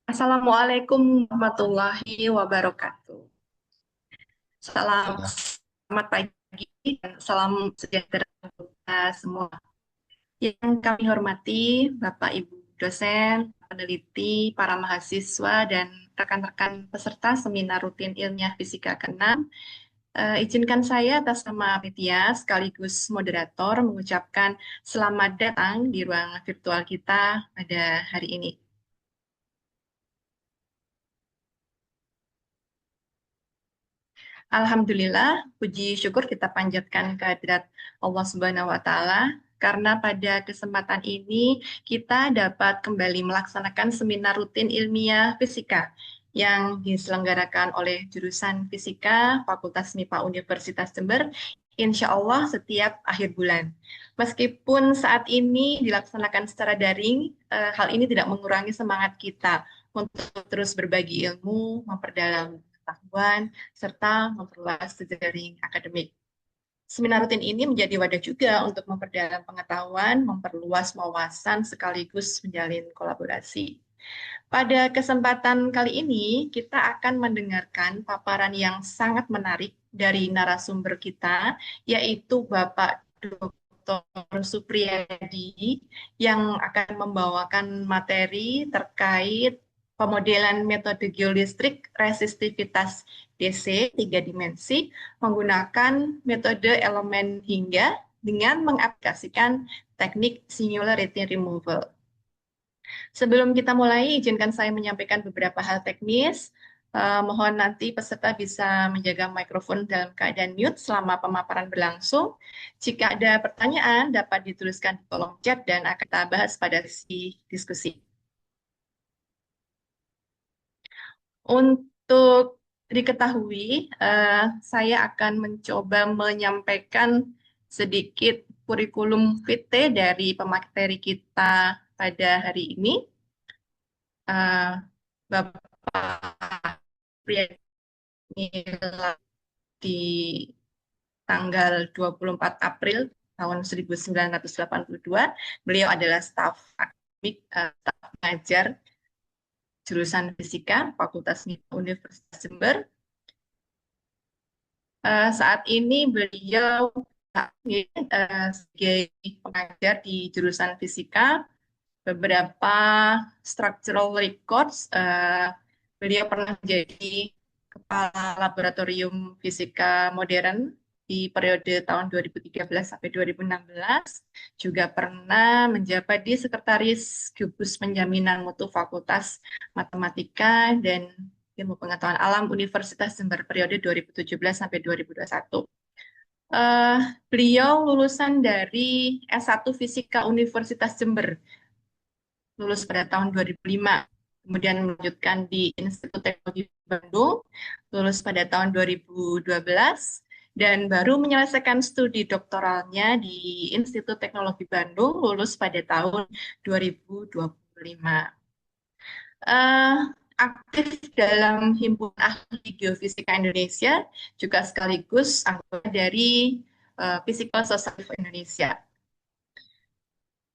Assalamualaikum warahmatullahi wabarakatuh. Selamat pagi dan salam sejahtera untuk kita semua. Yang kami hormati Bapak Ibu dosen, peneliti, para mahasiswa, dan rekan-rekan peserta seminar rutin ilmiah fisika ke-6. Izinkan saya atas nama panitia sekaligus moderator mengucapkan selamat datang di ruang virtual kita pada hari ini. Alhamdulillah, puji syukur kita panjatkan kehadirat Allah Subhanahu wa Ta'ala, karena pada kesempatan ini kita dapat kembali melaksanakan seminar rutin ilmiah fisika yang diselenggarakan oleh jurusan Fisika Fakultas MIPA Universitas Jember, insya Allah setiap akhir bulan. Meskipun saat ini dilaksanakan secara daring, hal ini tidak mengurangi semangat kita untuk terus berbagi ilmu, memperdalam pengetahuan, serta memperluas jejaring akademik. Seminar rutin ini menjadi wadah juga untuk memperdalam pengetahuan, memperluas wawasan, sekaligus menjalin kolaborasi. Pada kesempatan kali ini, kita akan mendengarkan paparan yang sangat menarik dari narasumber kita, yaitu Bapak Dr. Supriyadi, yang akan membawakan materi terkait pemodelan metode geolistrik resistivitas DC 3 dimensi menggunakan metode elemen hingga dengan mengaplikasikan teknik singularity removal. Sebelum kita mulai, izinkan saya menyampaikan beberapa hal teknis. Mohon nanti peserta bisa menjaga mikrofon dalam keadaan mute selama pemaparan berlangsung. Jika ada pertanyaan, dapat dituliskan di kolom chat dan akan kita bahas pada sesi diskusi. Untuk diketahui, saya akan mencoba menyampaikan sedikit kurikulum vitae dari pemateri kita pada hari ini. Bapak Priyadi di tanggal 24 April tahun 1982. Beliau adalah staf akademik, staf pengajar jurusan Fisika Fakultas MIPA Universitas Jember. Saat ini beliau sebagai pengajar di jurusan Fisika. Beberapa structural records, beliau pernah menjadi kepala laboratorium fisika modern di periode tahun 2013 sampai 2016, juga pernah menjabat di sekretaris Gugus Penjaminan Mutu Fakultas Matematika dan Ilmu Pengetahuan Alam Universitas Jember periode 2017 sampai 2021. Eh, Beliau lulusan dari S1 Fisika Universitas Jember, lulus pada tahun 2005. Kemudian melanjutkan di Institut Teknologi Bandung, lulus pada tahun 2012, dan baru menyelesaikan studi doktoralnya di Institut Teknologi Bandung, lulus pada tahun 2025. Eh, Aktif dalam Himpunan Ahli Geofisika Indonesia, juga sekaligus anggota dari Physical Society of Indonesia.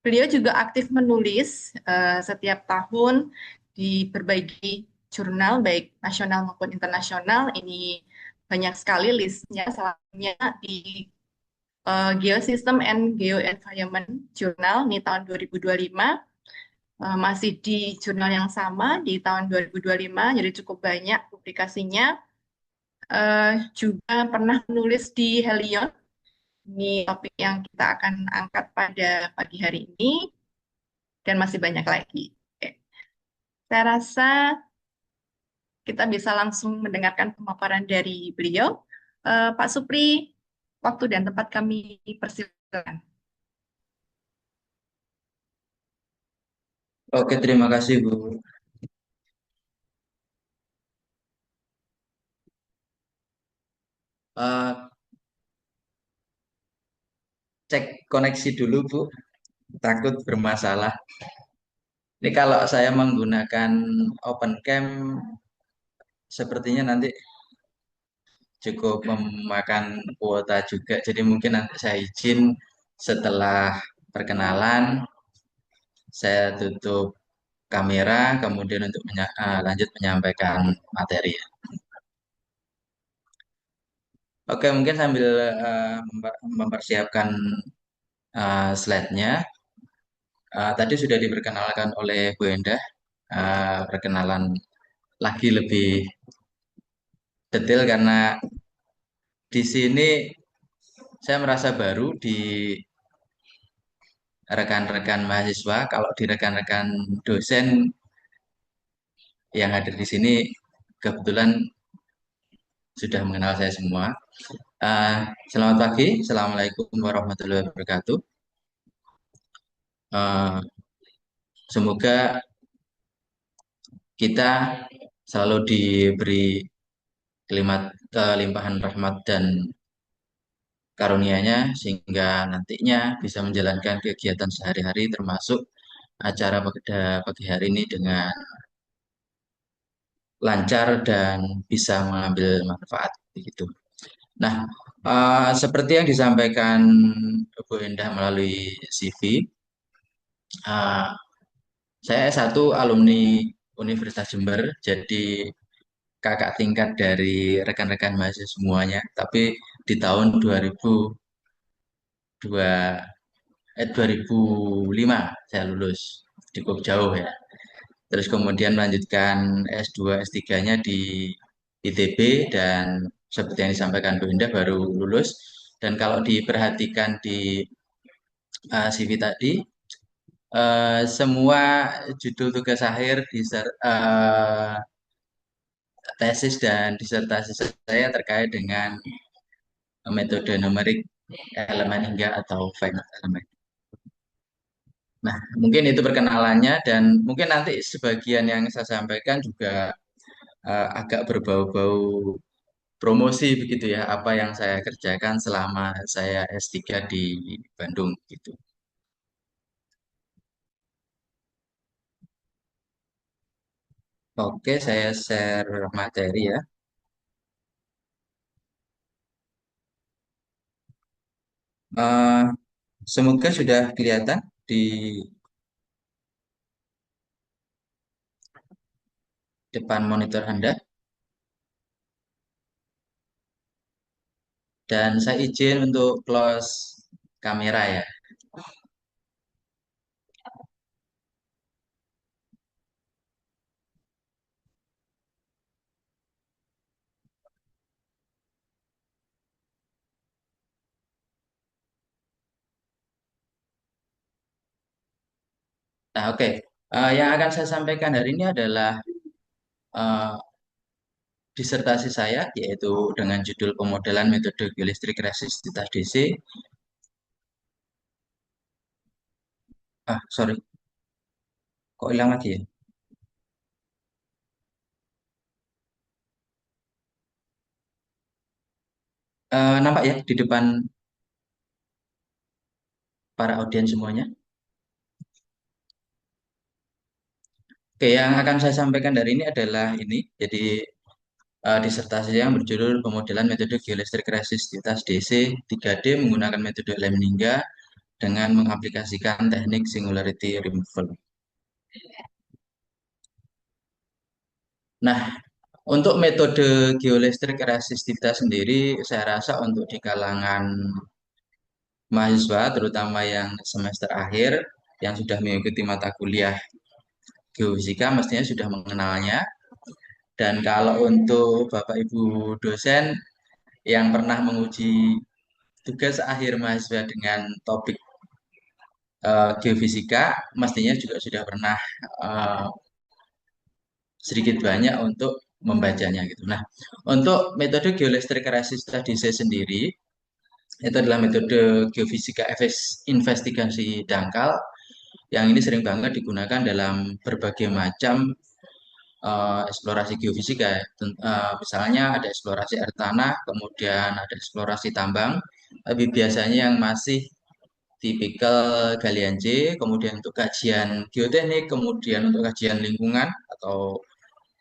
Beliau juga aktif menulis setiap tahun di berbagai jurnal, baik nasional maupun internasional. Ini banyak sekali listnya, salahnya di Geosystem and Geoenvironment Journal ini tahun 2025. Masih di jurnal yang sama di tahun 2025, jadi cukup banyak publikasinya. Juga pernah menulis di Helion, ini topik yang kita akan angkat pada pagi hari ini, dan masih banyak lagi. Oke. Saya rasa kita bisa langsung mendengarkan pemaparan dari beliau. Pak Supri, waktu dan tempat kami persilakan. Oke, terima kasih Bu. Eh, Cek koneksi dulu Bu, takut bermasalah. Ini kalau saya menggunakan open cam, sepertinya nanti cukup memakan kuota juga. Jadi mungkin nanti saya izin setelah perkenalan, saya tutup kamera, kemudian untuk lanjut menyampaikan materi. Oke, mungkin sambil mempersiapkan slide-nya, tadi sudah diperkenalkan oleh Bu Endah, perkenalan lagi lebih detail karena di sini saya merasa baru di rekan-rekan mahasiswa. Kalau di rekan-rekan dosen yang hadir di sini, kebetulan sudah mengenal saya semua. Eh, Selamat pagi, Assalamualaikum warahmatullahi wabarakatuh. Eh, Semoga kita selalu diberi kelimpahan rahmat dan karunia-Nya sehingga nantinya bisa menjalankan kegiatan sehari-hari termasuk acara pada pagi hari ini dengan lancar dan bisa mengambil manfaat begitu. Nah, seperti yang disampaikan Bu Endah melalui CV, eh, saya satu alumni Universitas Jember, jadi kakak tingkat dari rekan-rekan mahasiswa semuanya. Tapi di tahun 2002, 2005 saya lulus, cukup jauh ya. Terus kemudian melanjutkan S2, S3-nya di ITB dan seperti yang disampaikan Bu Indah baru lulus. Dan kalau diperhatikan di CV tadi, semua judul tugas akhir tesis dan disertasi saya terkait dengan metode numerik elemen hingga atau finite element. Nah, mungkin itu perkenalannya dan mungkin nanti sebagian yang saya sampaikan juga agak berbau-bau promosi begitu ya, apa yang saya kerjakan selama saya S3 di Bandung gitu. Oke, saya share materi ya. Eh, Semoga sudah kelihatan di depan monitor Anda dan saya izin untuk close kamera ya. Nah, oke. Yang akan saya sampaikan hari ini adalah eh, disertasi saya, yaitu dengan judul pemodelan metode geolistrik resistivitas DC. Sorry, kok hilang lagi ya? Nampak ya di depan para audiens semuanya. Oke, yang akan saya sampaikan dari ini adalah ini. Jadi disertasi yang berjudul pemodelan metode geolistrik resistivitas DC 3D menggunakan metode Lemninga dengan mengaplikasikan teknik singularity removal. Nah, untuk metode geolistrik resistivitas sendiri, saya rasa untuk di kalangan mahasiswa, terutama yang semester akhir, yang sudah mengikuti mata kuliah geofisika, mestinya sudah mengenalnya. Dan kalau untuk Bapak Ibu dosen yang pernah menguji tugas akhir mahasiswa dengan topik geofisika, mestinya juga sudah pernah eh, sedikit banyak untuk membacanya gitu. Nah, untuk metode geolistrik resistance design sendiri, itu adalah metode geofisika investigasi dangkal yang ini sering banget digunakan dalam berbagai macam eksplorasi geofisika. Misalnya ada eksplorasi air tanah, kemudian ada eksplorasi tambang, tapi biasanya yang masih tipikal galian C, kemudian untuk kajian geoteknik, kemudian untuk kajian lingkungan atau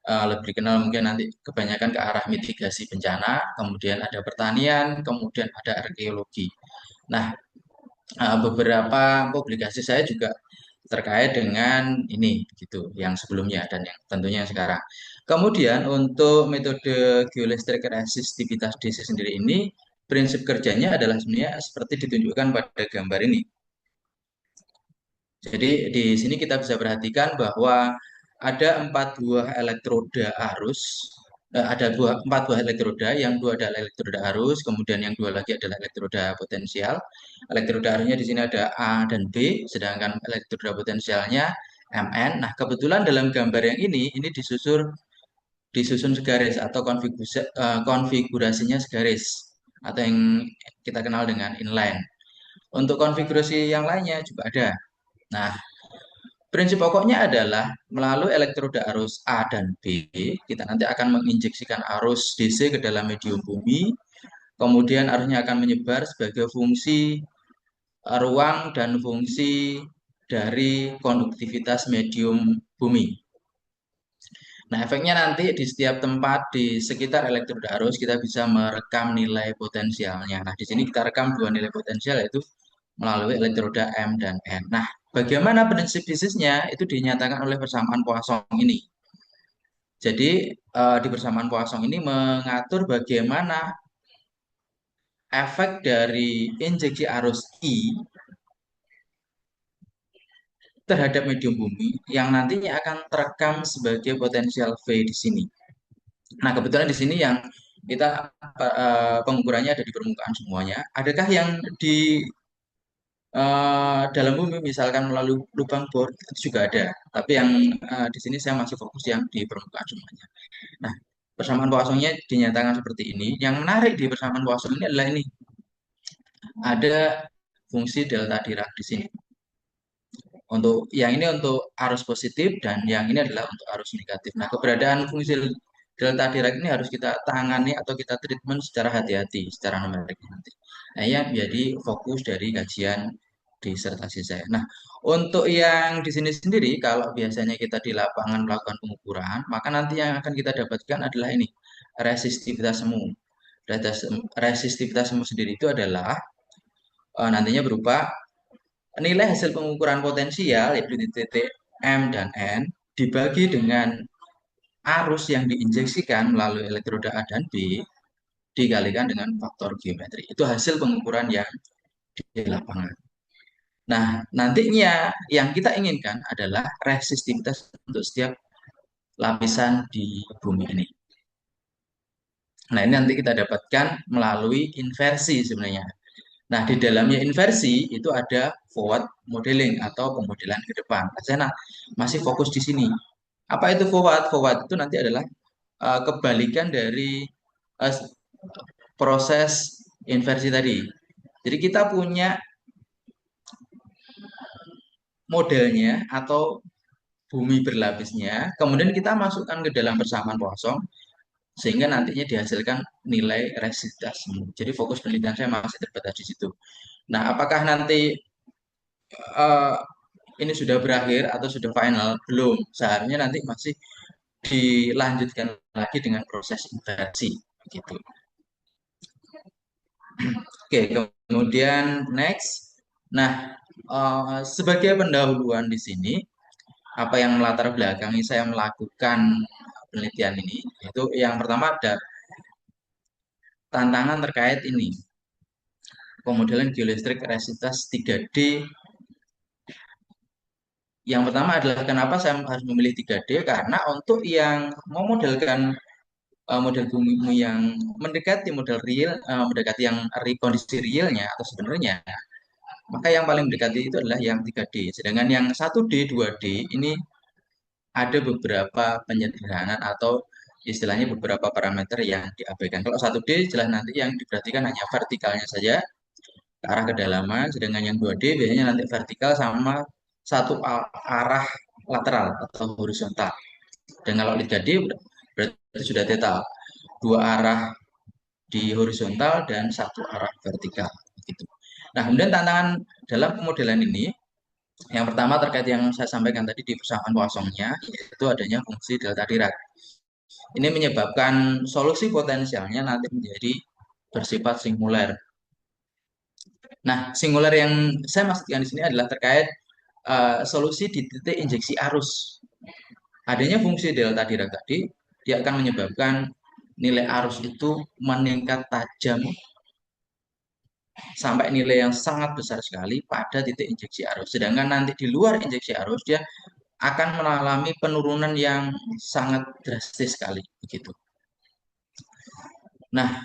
lebih dikenal mungkin nanti kebanyakan ke arah mitigasi bencana, kemudian ada pertanian, kemudian ada arkeologi. Nah, beberapa publikasi saya juga terkait dengan ini gitu yang sebelumnya dan yang tentunya yang sekarang. Kemudian untuk metode geolistrik resistivitas DC sendiri ini prinsip kerjanya adalah sebenarnya seperti ditunjukkan pada gambar ini. Jadi di sini kita bisa perhatikan bahwa ada 4 buah elektroda arus, ada empat buah elektroda, yang dua adalah elektroda arus, kemudian yang dua lagi adalah elektroda potensial. Elektroda arusnya di sini ada A dan B, sedangkan elektroda potensialnya Mn. Nah, kebetulan dalam gambar yang ini disusun segaris atau konfigurasinya segaris atau yang kita kenal dengan inline. Untuk konfigurasi yang lainnya juga ada. Nah, prinsip pokoknya adalah melalui elektroda arus A dan B, kita nanti akan menginjeksikan arus DC ke dalam medium bumi, kemudian arusnya akan menyebar sebagai fungsi ruang dan fungsi dari konduktivitas medium bumi. Nah, efeknya nanti di setiap tempat di sekitar elektroda arus kita bisa merekam nilai potensialnya. Nah, di sini kita rekam dua nilai potensial yaitu melalui elektroda M dan N. Nah, bagaimana prinsip bisnisnya itu dinyatakan oleh persamaan Poisson ini. Jadi di persamaan Poisson ini mengatur bagaimana efek dari injeksi arus I terhadap medium bumi yang nantinya akan terekam sebagai potensial V di sini. Nah, kebetulan di sini yang kita pengukurannya ada di permukaan semuanya. Adakah yang di dalam bumi misalkan melalui lubang bor itu juga ada. Tapi yang di sini saya masih fokus yang di permukaan semuanya. Nah, persamaan Poissonnya dinyatakan seperti ini. Yang menarik di persamaan Poisson ini adalah ini. Ada fungsi delta Dirac di sini. Untuk yang ini untuk arus positif dan yang ini adalah untuk arus negatif. Nah, keberadaan fungsi delta Dirac ini harus kita tangani atau kita treatment secara hati-hati, secara numerik nanti. Nah, ini menjadi fokus dari kajian disertasi saya. Nah, untuk yang di sini sendiri, kalau biasanya kita di lapangan melakukan pengukuran, maka nanti yang akan kita dapatkan adalah ini, resistivitas semu. Resistivitas semu sendiri itu adalah nantinya berupa nilai hasil pengukuran potensial yaitu di titik M dan N dibagi dengan arus yang diinjeksikan melalui elektroda A dan B dikalikan dengan faktor geometri. Itu hasil pengukuran yang di lapangan. Nah, nantinya yang kita inginkan adalah resistivitas untuk setiap lapisan di bumi ini. Nah, ini nanti kita dapatkan melalui inversi sebenarnya. Nah, di dalamnya inversi itu ada forward modeling atau pemodelan ke depan. Saya masih fokus di sini. Apa itu forward? Forward itu nanti adalah kebalikan dari uh, proses inversi tadi. Jadi kita punya modelnya atau bumi berlapisnya, kemudian kita masukkan ke dalam persamaan Poisson, sehingga nantinya dihasilkan nilai resistivitas. Jadi fokus penelitian saya masih terbatas di situ. Nah, apakah nanti uh, ini sudah berakhir atau sudah final? Belum. Seharusnya nanti masih dilanjutkan lagi dengan proses inversi. Gitu. Oke, kemudian next. Nah, sebagai pendahuluan di sini, apa yang melatar belakangi saya melakukan penelitian ini, itu yang pertama ada tantangan terkait ini, pemodelan geolistrik resistivitas 3D. Yang pertama adalah kenapa saya harus memilih 3D, karena untuk yang memodelkan model bumi yang mendekati model real, mendekati yang kondisi realnya atau sebenarnya, maka yang paling mendekati itu adalah yang 3D. Sedangkan yang 1D, 2D ini ada beberapa penyederhanaan atau istilahnya beberapa parameter yang diabaikan. Kalau 1D jelas nanti yang diperhatikan hanya vertikalnya saja ke arah kedalaman, sedangkan yang 2D biasanya nanti vertikal sama satu arah lateral atau horizontal. Dan kalau 3D berarti sudah total dua arah di horizontal dan satu arah vertikal. Gitu. Nah, kemudian tantangan dalam pemodelan ini, yang pertama terkait yang saya sampaikan tadi di persamaan Poissonnya, yaitu adanya fungsi delta Dirac. Ini menyebabkan solusi potensialnya nanti menjadi bersifat singuler. Nah, singuler yang saya maksudkan di sini adalah terkait solusi di titik injeksi arus. Adanya fungsi delta Dirac tadi, dia akan menyebabkan nilai arus itu meningkat tajam sampai nilai yang sangat besar sekali pada titik injeksi arus. Sedangkan nanti di luar injeksi arus, dia akan mengalami penurunan yang sangat drastis sekali. Begitu. Nah,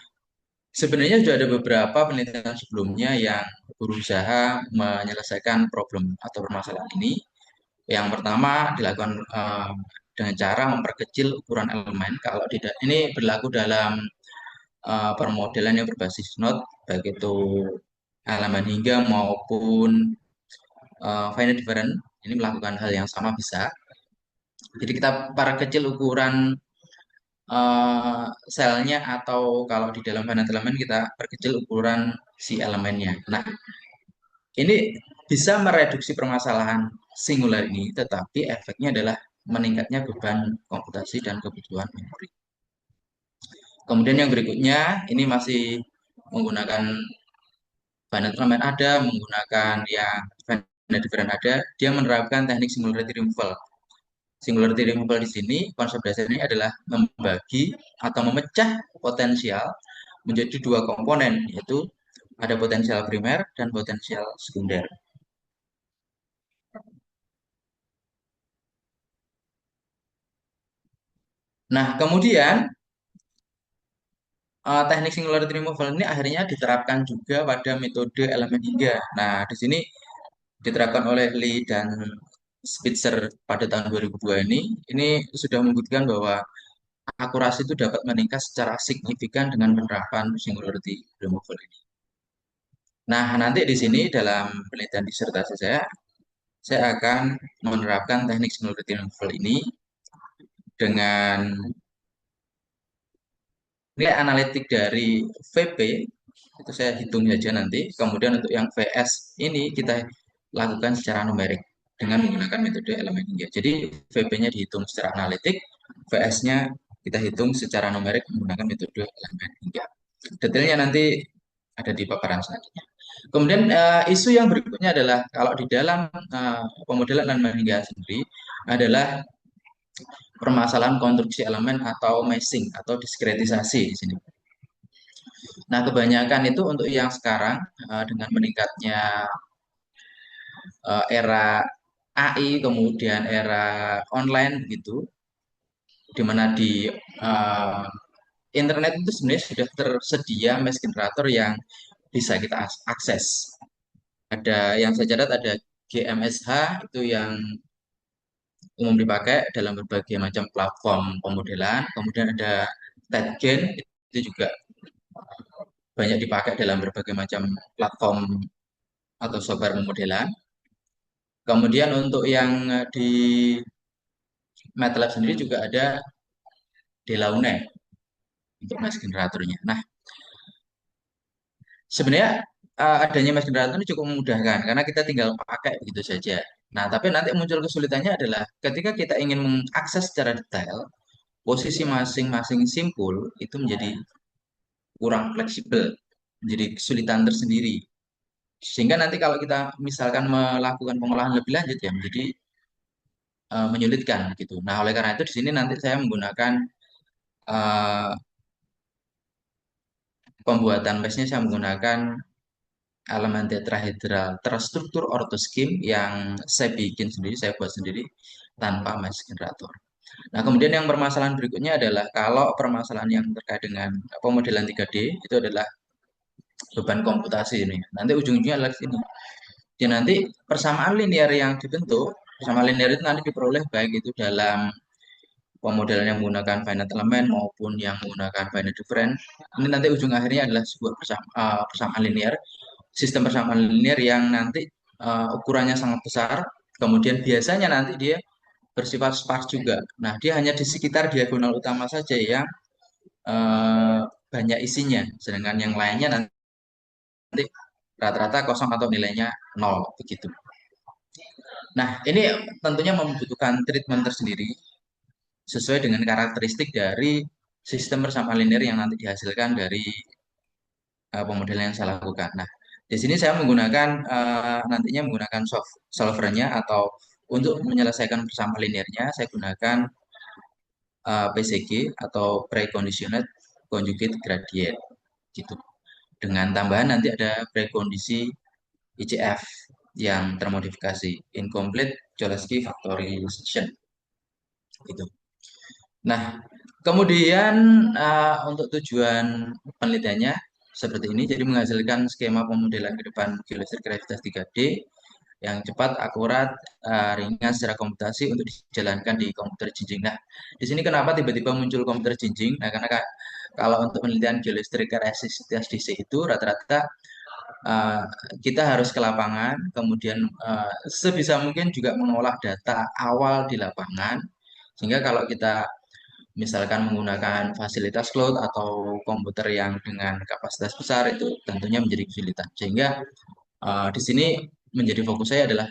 sebenarnya sudah ada beberapa penelitian sebelumnya yang berusaha menyelesaikan problem atau permasalahan ini. Yang pertama dilakukan dengan cara memperkecil ukuran elemen. Kalau tidak, ini berlaku dalam permodelan yang berbasis node, baik itu elemen hingga maupun finite different. Ini melakukan hal yang sama bisa. Jadi kita perkecil ukuran selnya, atau kalau di dalam finite element kita perkecil ukuran si elemennya. Nah, ini bisa mereduksi permasalahan singular ini, tetapi efeknya adalah meningkatnya beban komputasi dan kebutuhan memori. Kemudian yang berikutnya, ini masih menggunakan finite element ada, menggunakan yang finite different ada, dia menerapkan teknik singularity removal. Singularity removal di sini, konsep dasarnya adalah membagi atau memecah potensial menjadi dua komponen, yaitu ada potensial primer dan potensial sekunder. Nah, kemudian teknik singularity removal ini akhirnya diterapkan juga pada metode elemen hingga. Nah, di sini diterapkan oleh Lee dan Spitzer pada tahun 2002 ini sudah membuktikan bahwa akurasi itu dapat meningkat secara signifikan dengan penerapan singularity removal ini. Nah, nanti di sini dalam penelitian disertasi saya akan menerapkan teknik singularity removal ini dengan nilai analitik dari VP, itu saya hitung saja nanti. Kemudian untuk yang VS ini kita lakukan secara numerik dengan menggunakan metode elemen hingga. Jadi VP-nya dihitung secara analitik, VS-nya kita hitung secara numerik menggunakan metode elemen hingga. Detailnya nanti ada di paparan selanjutnya. Kemudian isu yang berikutnya adalah kalau di dalam pemodelan elemen hingga sendiri adalah permasalahan konstruksi elemen atau meshing atau diskretisasi di sini. Nah, kebanyakan itu untuk yang sekarang dengan meningkatnya era AI, kemudian era online begitu, di mana di uh, internet itu sebenarnya sudah tersedia mesh generator yang bisa kita akses. Ada yang saya catat ada GMSH itu yang umum dipakai dalam berbagai macam platform pemodelan. Kemudian ada TEDGen itu juga banyak dipakai dalam berbagai macam platform atau software pemodelan. Kemudian untuk yang di MATLAB sendiri juga ada Delaunay untuk mesh generatornya. Nah, sebenarnya adanya mesh generator ini cukup memudahkan karena kita tinggal pakai begitu saja. Nah, tapi nanti muncul kesulitannya adalah ketika kita ingin mengakses secara detail posisi masing-masing simpul itu menjadi kurang fleksibel, menjadi kesulitan tersendiri. Sehingga nanti kalau kita misalkan melakukan pengolahan lebih lanjut ya menjadi menyulitkan gitu. Nah, oleh karena itu di sini nanti saya menggunakan uh, pembuatan mesh-nya, saya menggunakan elemen tetrahedral terstruktur ortoskim yang saya bikin sendiri, saya buat sendiri tanpa mesh generator. Nah, kemudian yang permasalahan berikutnya adalah kalau permasalahan yang terkait dengan pemodelan 3D itu adalah beban komputasi ini. Nanti ujung-ujungnya adalah sini. Jadi nanti persamaan linear yang dibentuk, persamaan linear itu nanti diperoleh baik itu dalam pemodelan yang menggunakan finite element maupun yang menggunakan finite different. Ini nanti ujung akhirnya adalah sebuah persamaan linear, sistem persamaan linear yang nanti ukurannya sangat besar. Kemudian biasanya nanti dia bersifat sparse juga. Nah, dia hanya di sekitar diagonal utama saja yang uh, banyak isinya, sedangkan yang lainnya nanti rata-rata kosong atau nilainya nol begitu. Nah, ini tentunya membutuhkan treatment tersendiri sesuai dengan karakteristik dari sistem persamaan linear yang nanti dihasilkan dari pemodelan yang saya lakukan. Nah, Di sini saya menggunakan nantinya menggunakan solvernya atau untuk menyelesaikan bersama linearnya saya gunakan PCG atau preconditioned conjugate gradient gitu. Dengan tambahan nanti ada prekondisi ICF yang termodifikasi incomplete Cholesky factorization gitu. Nah, kemudian untuk tujuan penelitiannya seperti ini, jadi menghasilkan skema pemodelan ke depan geometri gravitas 3D yang cepat, akurat, ringan secara komputasi untuk dijalankan di komputer jinjing. Nah, di sini kenapa tiba-tiba muncul komputer jinjing? Nah, karena kalau untuk penelitian geolistrik resistivitas DC itu rata-rata uh, kita harus ke lapangan, kemudian sebisa mungkin juga mengolah data awal di lapangan, sehingga kalau kita misalkan menggunakan fasilitas cloud atau komputer yang dengan kapasitas besar itu tentunya menjadi kesulitan. Sehingga di sini menjadi fokus saya adalah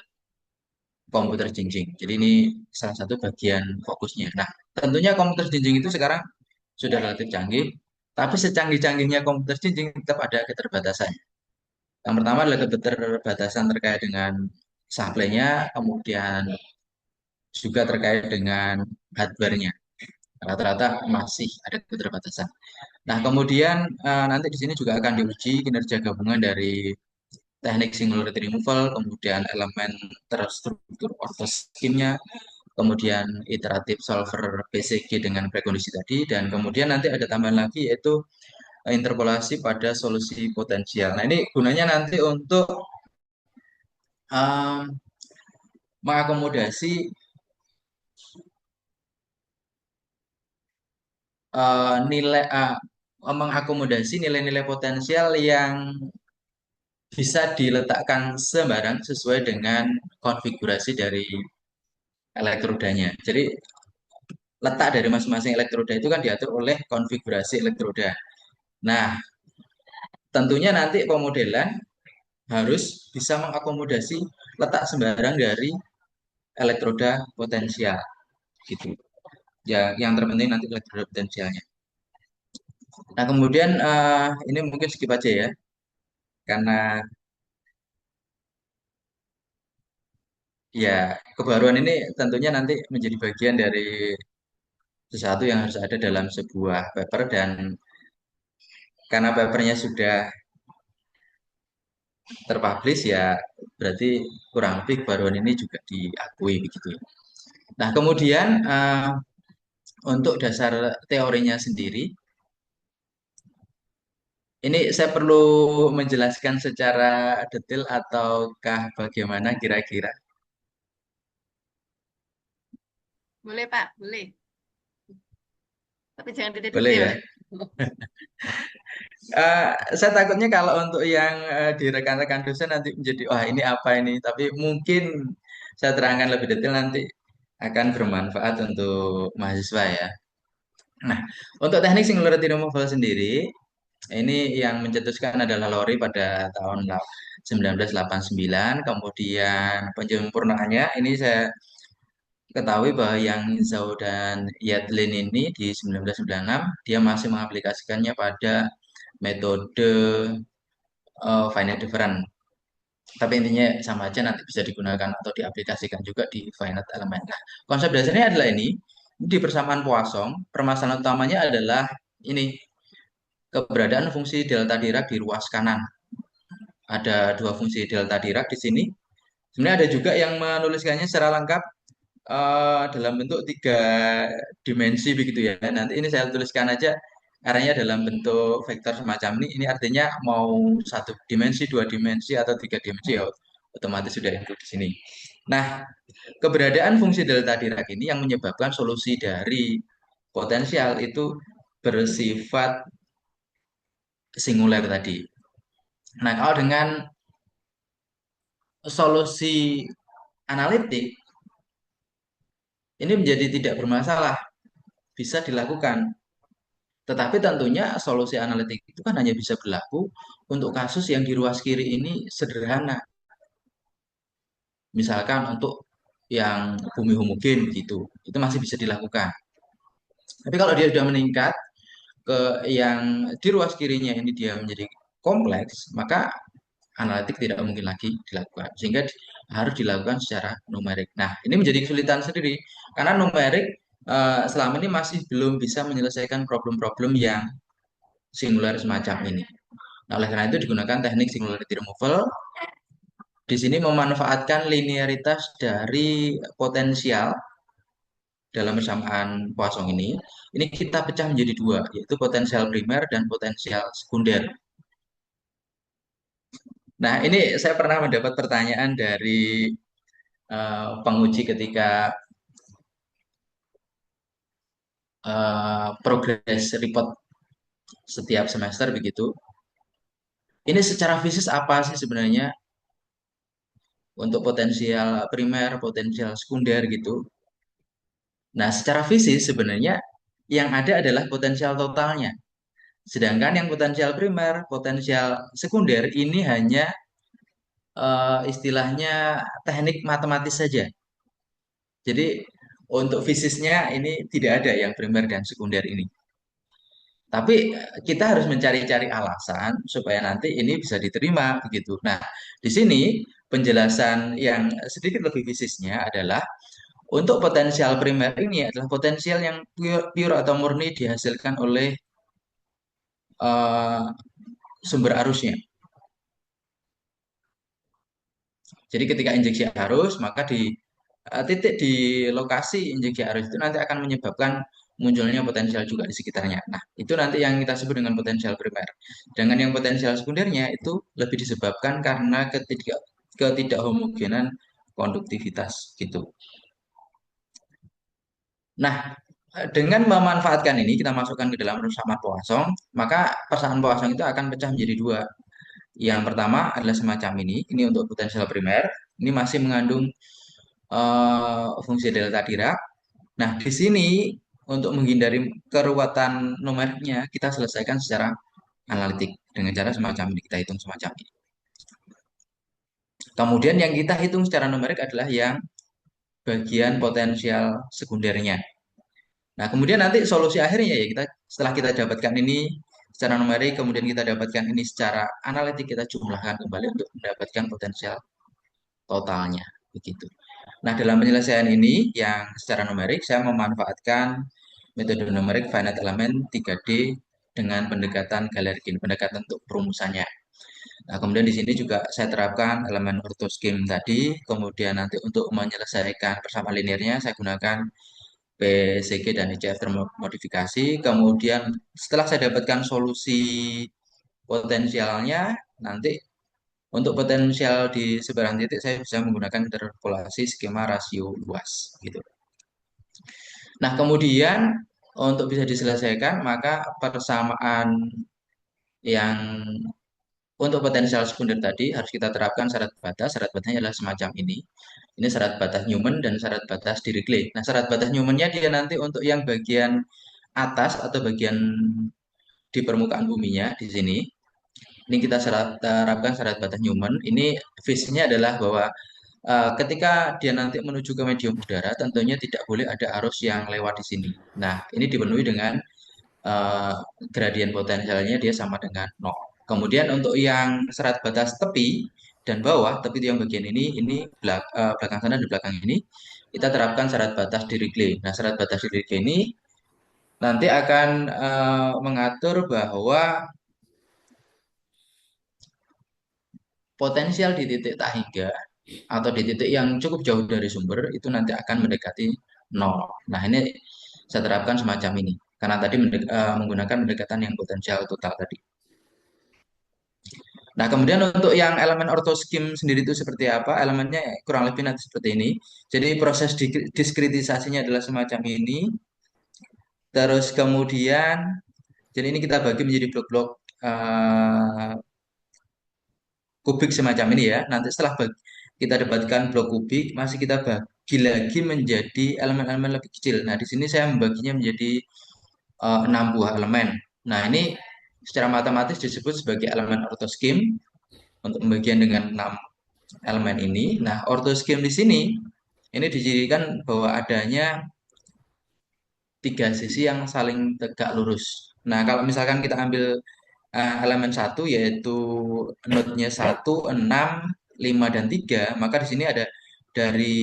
komputer jinjing. Jadi ini salah satu bagian fokusnya. Nah, tentunya komputer jinjing itu sekarang sudah relatif canggih, tapi secanggih-canggihnya komputer jinjing tetap ada keterbatasan. Yang pertama adalah keterbatasan terkait dengan supply-nya, kemudian juga terkait dengan hardware-nya. Rata-rata masih ada keterbatasan. Nah, kemudian nanti di sini juga akan diuji kinerja gabungan dari teknik singularity removal, kemudian elemen terstruktur orthoscheme-nya, kemudian iteratif solver PCG dengan prekondisi tadi, dan kemudian nanti ada tambahan lagi yaitu interpolasi pada solusi potensial. Nah, ini gunanya nanti untuk um, mengakomodasi mengakomodasi nilai-nilai potensial yang bisa diletakkan sembarang sesuai dengan konfigurasi dari elektrodanya. Jadi letak dari masing-masing elektroda itu kan diatur oleh konfigurasi elektroda. Nah, tentunya nanti pemodelan harus bisa mengakomodasi letak sembarang dari elektroda potensial gitu. Ya, yang terpenting nanti elektroda potensialnya. Nah, kemudian ini mungkin skip aja ya, karena ya kebaruan ini tentunya nanti menjadi bagian dari sesuatu yang harus ada dalam sebuah paper dan karena papernya sudah terpublish ya berarti kurang lebih kebaruan ini juga diakui begitu ya. Nah, kemudian untuk dasar teorinya sendiri ini saya perlu menjelaskan secara detail ataukah bagaimana kira-kira? Boleh Pak, boleh. Tapi jangan Boleh detail-detail. ya? Eh, saya takutnya kalau untuk yang di rekan-rekan dosen nanti menjadi wah ini apa ini, tapi mungkin saya terangkan lebih detail nanti akan bermanfaat untuk mahasiswa ya. Nah, untuk teknik singularity removal sendiri, ini yang mencetuskan adalah Lowry pada tahun 1989. Kemudian penyempurnaannya ini saya ketahui bahwa yang Zhao dan Yadlin ini di 1996 dia masih mengaplikasikannya pada metode finite difference. Tapi intinya sama aja nanti bisa digunakan atau diaplikasikan juga di finite element. Nah, konsep dasarnya adalah ini. Di persamaan Poisson, permasalahan utamanya adalah ini keberadaan fungsi delta Dirac di ruas kanan. Ada dua fungsi delta Dirac di sini. Sebenarnya ada juga yang menuliskannya secara lengkap dalam bentuk tiga dimensi begitu ya. Nanti ini saya tuliskan aja arahnya dalam bentuk vektor semacam ini. Ini artinya mau satu dimensi, dua dimensi, atau tiga dimensi ya otomatis sudah include di sini. Nah, keberadaan fungsi delta Dirac ini yang menyebabkan solusi dari potensial itu bersifat singuler tadi. Nah, kalau dengan solusi analitik ini menjadi tidak bermasalah, bisa dilakukan. Tetapi tentunya solusi analitik itu kan hanya bisa berlaku untuk kasus yang di ruas kiri ini sederhana. Misalkan untuk yang bumi homogen gitu, itu masih bisa dilakukan. Tapi kalau dia sudah meningkat ke yang di ruas kirinya ini dia menjadi kompleks, maka analitik tidak mungkin lagi dilakukan, sehingga harus dilakukan secara numerik. Nah, ini menjadi kesulitan sendiri karena numerik selama ini masih belum bisa menyelesaikan problem-problem yang singular semacam ini. Nah, oleh karena itu digunakan teknik singularity removal. Di sini memanfaatkan linearitas dari potensial dalam persamaan Poisson ini. Ini kita pecah menjadi dua, yaitu potensial primer dan potensial sekunder. Nah, ini saya pernah mendapat pertanyaan dari penguji ketika progress report setiap semester begitu. Ini secara fisik apa sih sebenarnya untuk potensial primer, potensial sekunder gitu. Nah, secara fisik sebenarnya yang ada adalah potensial totalnya. Sedangkan yang potensial primer, potensial sekunder ini hanya istilahnya teknik matematis saja. Jadi untuk fisiknya ini tidak ada yang primer dan sekunder ini. Tapi kita harus mencari-cari alasan supaya nanti ini bisa diterima begitu. Nah, di sini penjelasan yang sedikit lebih fisiknya adalah untuk potensial primer ini adalah potensial yang pure atau murni dihasilkan oleh eh, sumber arusnya. Jadi ketika injeksi arus, maka di titik di lokasi injeksi arus itu nanti akan menyebabkan munculnya potensial juga di sekitarnya. Nah, itu nanti yang kita sebut dengan potensial primer. Dengan yang potensial sekundernya itu lebih disebabkan karena ketidakhomogenan konduktivitas gitu. Nah, dengan memanfaatkan ini kita masukkan ke dalam persamaan Poisson, maka persamaan Poisson itu akan pecah menjadi dua. Yang pertama adalah semacam ini untuk potensial primer, ini masih mengandung fungsi delta Dirac. Nah, di sini untuk menghindari keruwetan numeriknya, kita selesaikan secara analitik dengan cara semacam ini, kita hitung semacam ini. Kemudian yang kita hitung secara numerik adalah yang bagian potensial sekundernya. Nah, kemudian nanti solusi akhirnya ya kita setelah kita dapatkan ini secara numerik, kemudian kita dapatkan ini secara analitik, kita jumlahkan kembali untuk mendapatkan potensial totalnya begitu. Nah, dalam penyelesaian ini yang secara numerik saya memanfaatkan metode numerik finite element 3D dengan pendekatan Galerkin, pendekatan untuk perumusannya. Nah, kemudian di sini juga saya terapkan elemen ortho scheme tadi, kemudian nanti untuk menyelesaikan persamaan linearnya saya gunakan PCG dan ICF termodifikasi. Kemudian setelah saya dapatkan solusi potensialnya, nanti untuk potensial di sebarang titik saya bisa menggunakan interpolasi skema rasio luas gitu. Nah, kemudian untuk bisa diselesaikan maka persamaan yang untuk potensial sekunder tadi harus kita terapkan syarat batas. Syarat batasnya adalah semacam ini. Ini syarat batas Newman dan syarat batas Dirichlet. Nah, syarat batas Newman-nya dia nanti untuk yang bagian atas atau bagian di permukaan buminya di sini. Ini kita terapkan syarat batas Newman. Ini visinya adalah bahwa ketika dia nanti menuju ke medium udara, tentunya tidak boleh ada arus yang lewat di sini. Nah, ini dipenuhi dengan eh, gradien potensialnya dia sama dengan nol. Kemudian untuk yang syarat batas tepi dan bawah, tepi itu yang bagian ini belakang sana dan belakang ini, kita terapkan syarat batas Dirichlet. Nah, syarat batas Dirichlet ini nanti akan mengatur bahwa potensial di titik tak hingga atau di titik yang cukup jauh dari sumber itu nanti akan mendekati nol. Nah, ini saya terapkan semacam ini karena tadi menggunakan pendekatan yang potensial total tadi. Nah, kemudian untuk yang elemen ortoskim sendiri itu seperti apa? Elemennya kurang lebih nanti seperti ini. Jadi proses diskritisasinya adalah semacam ini. Terus kemudian, jadi ini kita bagi menjadi blok-blok kubik semacam ini ya. Nanti setelah kita dapatkan blok kubik, masih kita bagi lagi menjadi elemen-elemen lebih kecil. Nah, di sini saya membaginya menjadi 6 buah elemen. Nah, ini secara matematis disebut sebagai elemen ortoskim untuk pembagian dengan 6 elemen ini. Nah, ortoskim di sini ini dijadikan bahwa adanya tiga sisi yang saling tegak lurus. Nah, kalau misalkan kita ambil elemen satu yaitu node-nya 1, 6, 5 dan 3, maka di sini ada dari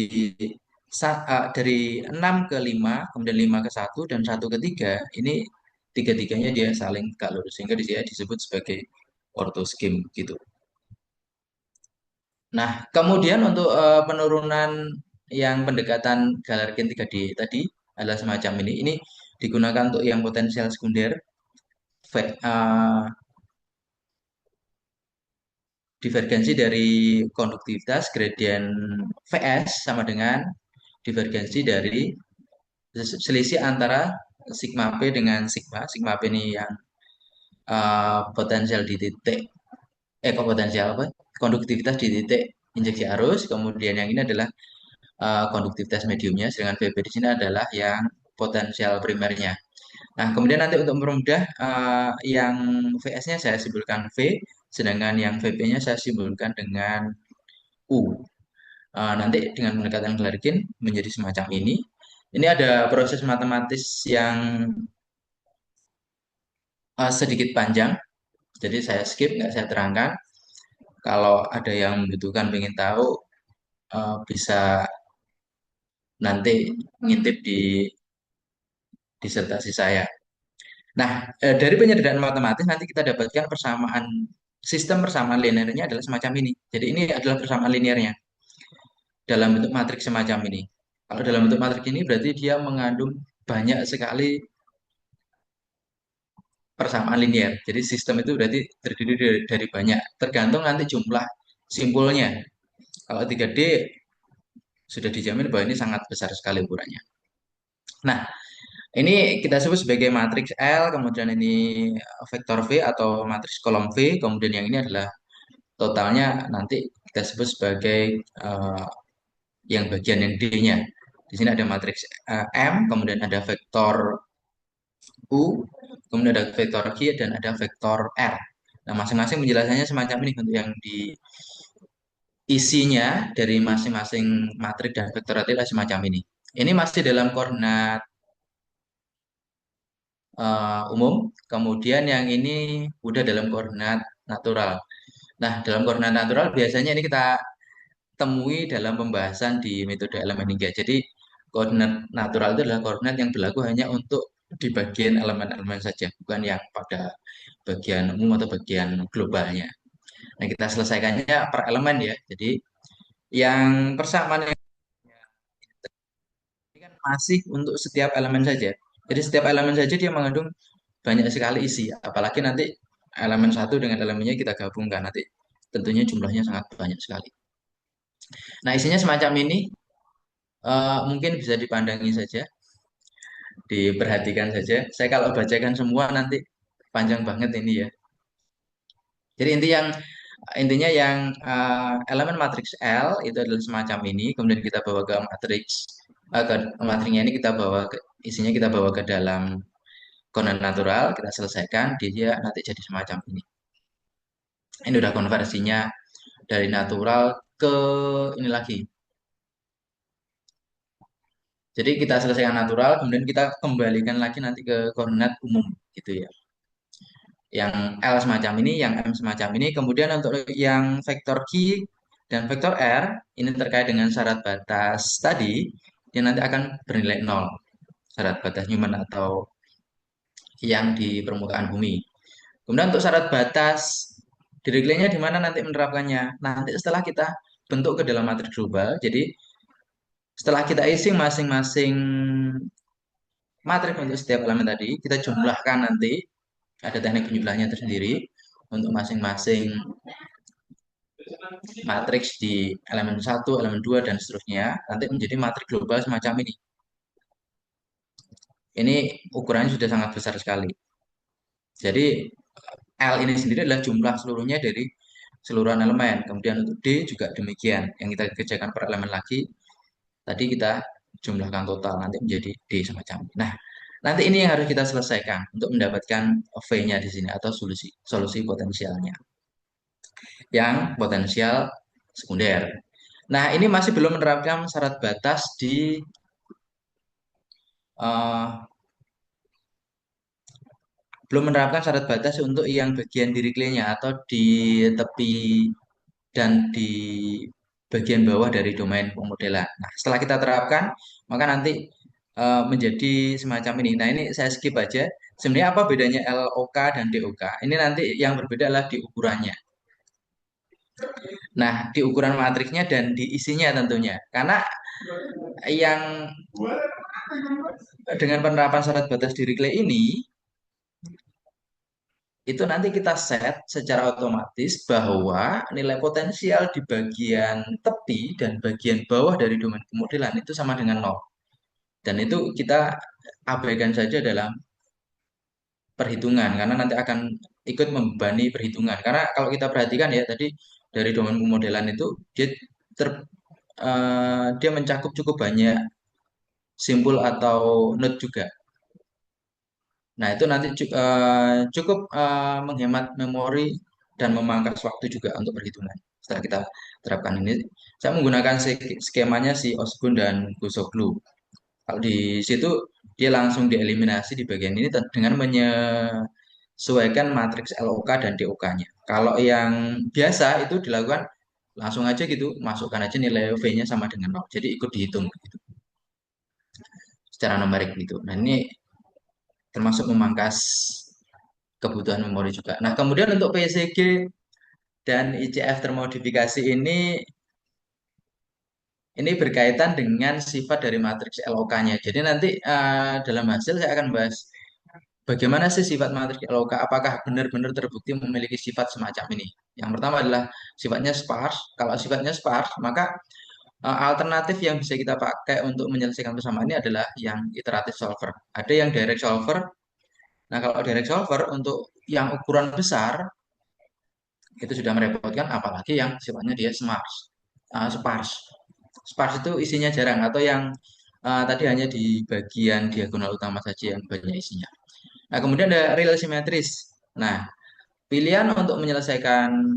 dari 6 ke 5, kemudian 5 ke 1 dan 1 ke 3. Ini tiga-tiganya dia saling tegak lurus sehingga di sini disebut sebagai ortoskim gitu. Nah, kemudian untuk penurunan yang pendekatan Galerkin 3D tadi adalah semacam ini. Ini digunakan untuk yang potensial sekunder. Divergensi dari konduktivitas gradien Vs sama dengan divergensi dari selisih antara sigma P dengan sigma. Sigma P ini yang potensial di titik, kok potensial apa? Konduktivitas di titik injeksi arus. Kemudian yang ini adalah konduktivitas mediumnya, sedangkan Vp di sini adalah yang potensial primernya. Nah, kemudian nanti untuk mempermudah yang Vs-nya saya simbolkan V, sedangkan yang Vp-nya saya simbolkan dengan U. Nanti dengan pendekatan Galerkin menjadi semacam ini. Ini ada proses matematis yang sedikit panjang, jadi saya skip, nggak saya terangkan. Kalau ada yang membutuhkan, ingin tahu, bisa nanti ngintip di disertasi saya. Nah, dari penyederhanaan matematis nanti kita dapatkan persamaan sistem persamaan linearnya adalah semacam ini. Jadi ini adalah persamaan linearnya dalam bentuk matriks semacam ini. Kalau dalam bentuk matriks ini berarti dia mengandung banyak sekali persamaan linear. Jadi sistem itu berarti terdiri dari banyak, tergantung nanti jumlah simpulnya. Kalau 3D sudah dijamin bahwa ini sangat besar sekali ukurannya. Nah, ini kita sebut sebagai matriks L, kemudian ini vektor V atau matriks kolom V, kemudian yang ini adalah totalnya nanti kita sebut sebagai yang bagian yang D-nya. Di sini ada matriks M, kemudian ada vektor U, kemudian ada vektor Q, dan ada vektor R. Nah, masing-masing penjelasannya semacam ini untuk yang di isinya dari masing-masing matriks dan vektor adalah semacam ini. Ini masih dalam koordinat umum, kemudian yang ini udah dalam koordinat natural. Nah, dalam koordinat natural biasanya ini kita temui dalam pembahasan di metode elemen hingga. Jadi, koordinat natural itu adalah koordinat yang berlaku hanya untuk di bagian elemen-elemen saja, bukan yang pada bagian umum atau bagian globalnya. Nah, kita selesaikannya per elemen ya. Jadi, yang persamaan ini kan masih untuk setiap elemen saja. Jadi setiap elemen saja dia mengandung banyak sekali isi. Apalagi nanti elemen satu dengan elemennya kita gabungkan nanti tentunya jumlahnya sangat banyak sekali. Nah, isinya semacam ini, mungkin bisa dipandangi saja, diperhatikan saja. Saya kalau bacakan semua nanti panjang banget ini ya. Jadi intinya yang elemen matriks L itu adalah semacam ini. Kemudian kita bawa ke matriks ke matriksnya ini kita bawa ke isinya kita bawa ke dalam koordinat natural, kita selesaikan, dia nanti jadi semacam ini. Ini udah konversinya dari natural ke ini lagi. Jadi kita selesaikan natural, kemudian kita kembalikan lagi nanti ke koordinat umum gitu ya. Yang L semacam ini, yang M semacam ini. Kemudian untuk yang vektor Q dan vektor R, ini terkait dengan syarat batas tadi, dia nanti akan bernilai nol. Syarat batas Newman atau yang di permukaan bumi. Kemudian untuk syarat batas Dirichletnya di mana nanti menerapkannya? Nanti setelah kita bentuk ke dalam matriks global, jadi setelah kita isi masing-masing matriks untuk setiap elemen tadi, kita jumlahkan nanti, ada teknik penjumlahannya tersendiri untuk masing-masing matriks di elemen satu, elemen 2 dan seterusnya, nanti menjadi matriks global semacam ini. Ini ukurannya sudah sangat besar sekali. Jadi L ini sendiri adalah jumlah seluruhnya dari seluruh elemen. Kemudian untuk D juga demikian. Yang kita kerjakan per elemen lagi, tadi kita jumlahkan total, nanti menjadi D semacam ini. Nah, nanti ini yang harus kita selesaikan untuk mendapatkan V-nya di sini atau solusi potensialnya. Yang potensial sekunder. Nah, ini masih belum menerapkan syarat batas uh, belum menerapkan syarat batas untuk yang bagian diri klien atau di tepi dan di bagian bawah dari domain pemodelan. Nah, setelah kita terapkan, maka nanti menjadi semacam ini. Nah, ini saya skip aja. Sebenarnya apa bedanya LOK dan DOK? Ini nanti yang berbeda adalah di ukurannya. Nah, di ukuran matriksnya dan di isinya tentunya. Karena yang dengan penerapan syarat batas diri klien ini, itu nanti kita set secara otomatis bahwa nilai potensial di bagian tepi dan bagian bawah dari domain pemodelan itu sama dengan nol. Dan itu kita abaikan saja dalam perhitungan karena nanti akan ikut membebani perhitungan. Karena kalau kita perhatikan ya tadi dari domain pemodelan itu dia ter, dia mencakup cukup banyak simpul atau node juga. Nah, itu nanti cukup menghemat memori dan memangkas waktu juga untuk perhitungan. Setelah kita terapkan ini, saya menggunakan skemanya si Osgun dan Gusoglu. Kalau di situ dia langsung dieliminasi di bagian ini dengan menyesuaikan matriks LOK dan DOK-nya. Kalau yang biasa itu dilakukan langsung aja gitu, masukkan aja nilai V-nya sama dengan nol. Jadi ikut dihitung gitu, secara numerik gitu. Nah, ini termasuk memangkas kebutuhan memori juga. Nah, kemudian untuk PCG dan ICF termodifikasi ini berkaitan dengan sifat dari matriks LOK-nya. Jadi nanti dalam hasil saya akan bahas bagaimana sih sifat matriks LOK, apakah benar-benar terbukti memiliki sifat semacam ini. Yang pertama adalah sifatnya sparse. Kalau sifatnya sparse, maka alternatif yang bisa kita pakai untuk menyelesaikan persamaan ini adalah yang iteratif solver. Ada yang direct solver. Nah, kalau direct solver untuk yang ukuran besar itu sudah merepotkan, apalagi yang sifatnya dia sparse. Sparse itu isinya jarang atau yang tadi hanya di bagian diagonal utama saja yang banyak isinya. Nah, kemudian ada real simetris. Nah, pilihan untuk menyelesaikan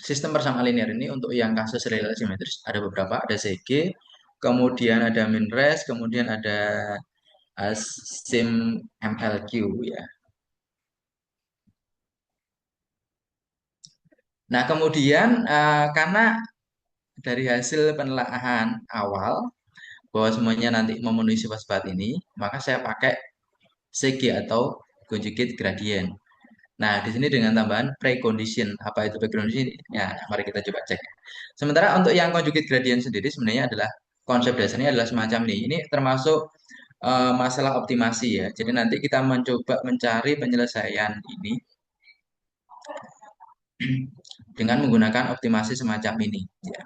sistem persamaan linear ini untuk yang kasus real simetris ada beberapa, ada CG, kemudian ada MinRes, kemudian ada sim MLQ ya. Nah, kemudian karena dari hasil penelaahan awal bahwa semuanya nanti memenuhi sifat-sifat ini, maka saya pakai CG atau conjugate gradient. Nah, di sini dengan tambahan precondition. Apa itu precondition? Ya, mari kita coba cek. Sementara untuk yang conjugate gradient sendiri sebenarnya adalah konsep dasarnya adalah semacam ini. Ini termasuk masalah optimasi ya. Jadi nanti kita mencoba mencari penyelesaian ini dengan menggunakan optimasi semacam ini. Ya.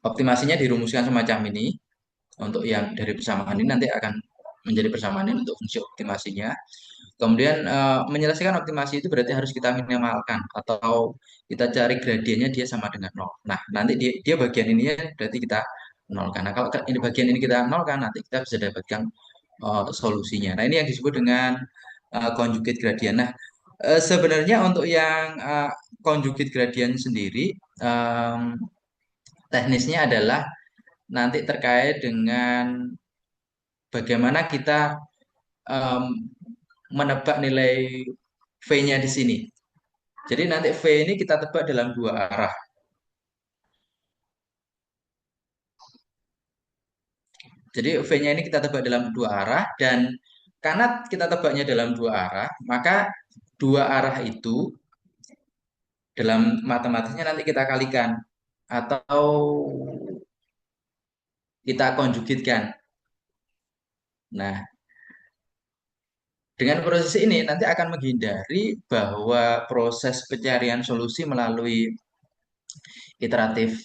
Optimasinya dirumuskan semacam ini. Untuk yang dari persamaan ini nanti akan menjadi persamaan ini untuk fungsi optimasinya. Kemudian menyelesaikan optimasi itu berarti harus kita minimalkan atau kita cari gradiennya dia sama dengan nol. Nah, nanti dia bagian ini ya berarti kita nolkan. Nah, kalau ini bagian ini kita nolkan, nanti kita bisa dapatkan solusinya. Nah, ini yang disebut dengan conjugate gradient. Nah, sebenarnya untuk yang conjugate gradient sendiri, teknisnya adalah nanti terkait dengan bagaimana kita em, menebak nilai V-nya di sini. Jadi nanti V ini kita tebak dalam dua arah. Jadi V-nya ini kita tebak dalam dua arah dan karena kita tebaknya dalam dua arah, maka dua arah itu dalam matematiknya nanti kita kalikan atau kita konjugitkan. Nah, dengan proses ini nanti akan menghindari bahwa proses pencarian solusi melalui iteratif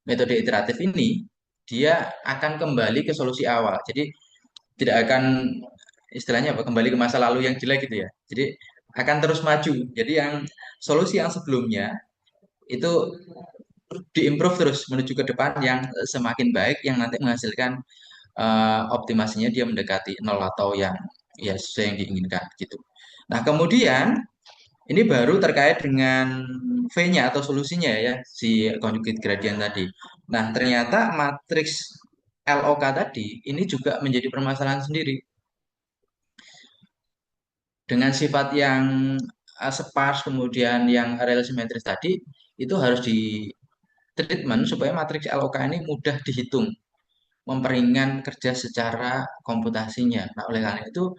metode iteratif ini dia akan kembali ke solusi awal. Jadi tidak akan istilahnya apa kembali ke masa lalu yang jelek gitu ya. Jadi akan terus maju. Jadi yang solusi yang sebelumnya itu diimprove terus menuju ke depan yang semakin baik yang nanti menghasilkan optimasinya dia mendekati nol atau yang ya sesuai yang diinginkan gitu. Nah, kemudian ini baru terkait dengan V-nya atau solusinya ya, si conjugate gradient tadi. Nah, ternyata matriks LOK tadi ini juga menjadi permasalahan sendiri. dengan sifat yang sparse kemudian yang rel simetris tadi itu harus di treatment supaya matriks LOK ini mudah dihitung, memperingan kerja secara komputasinya. Nah, oleh karena itu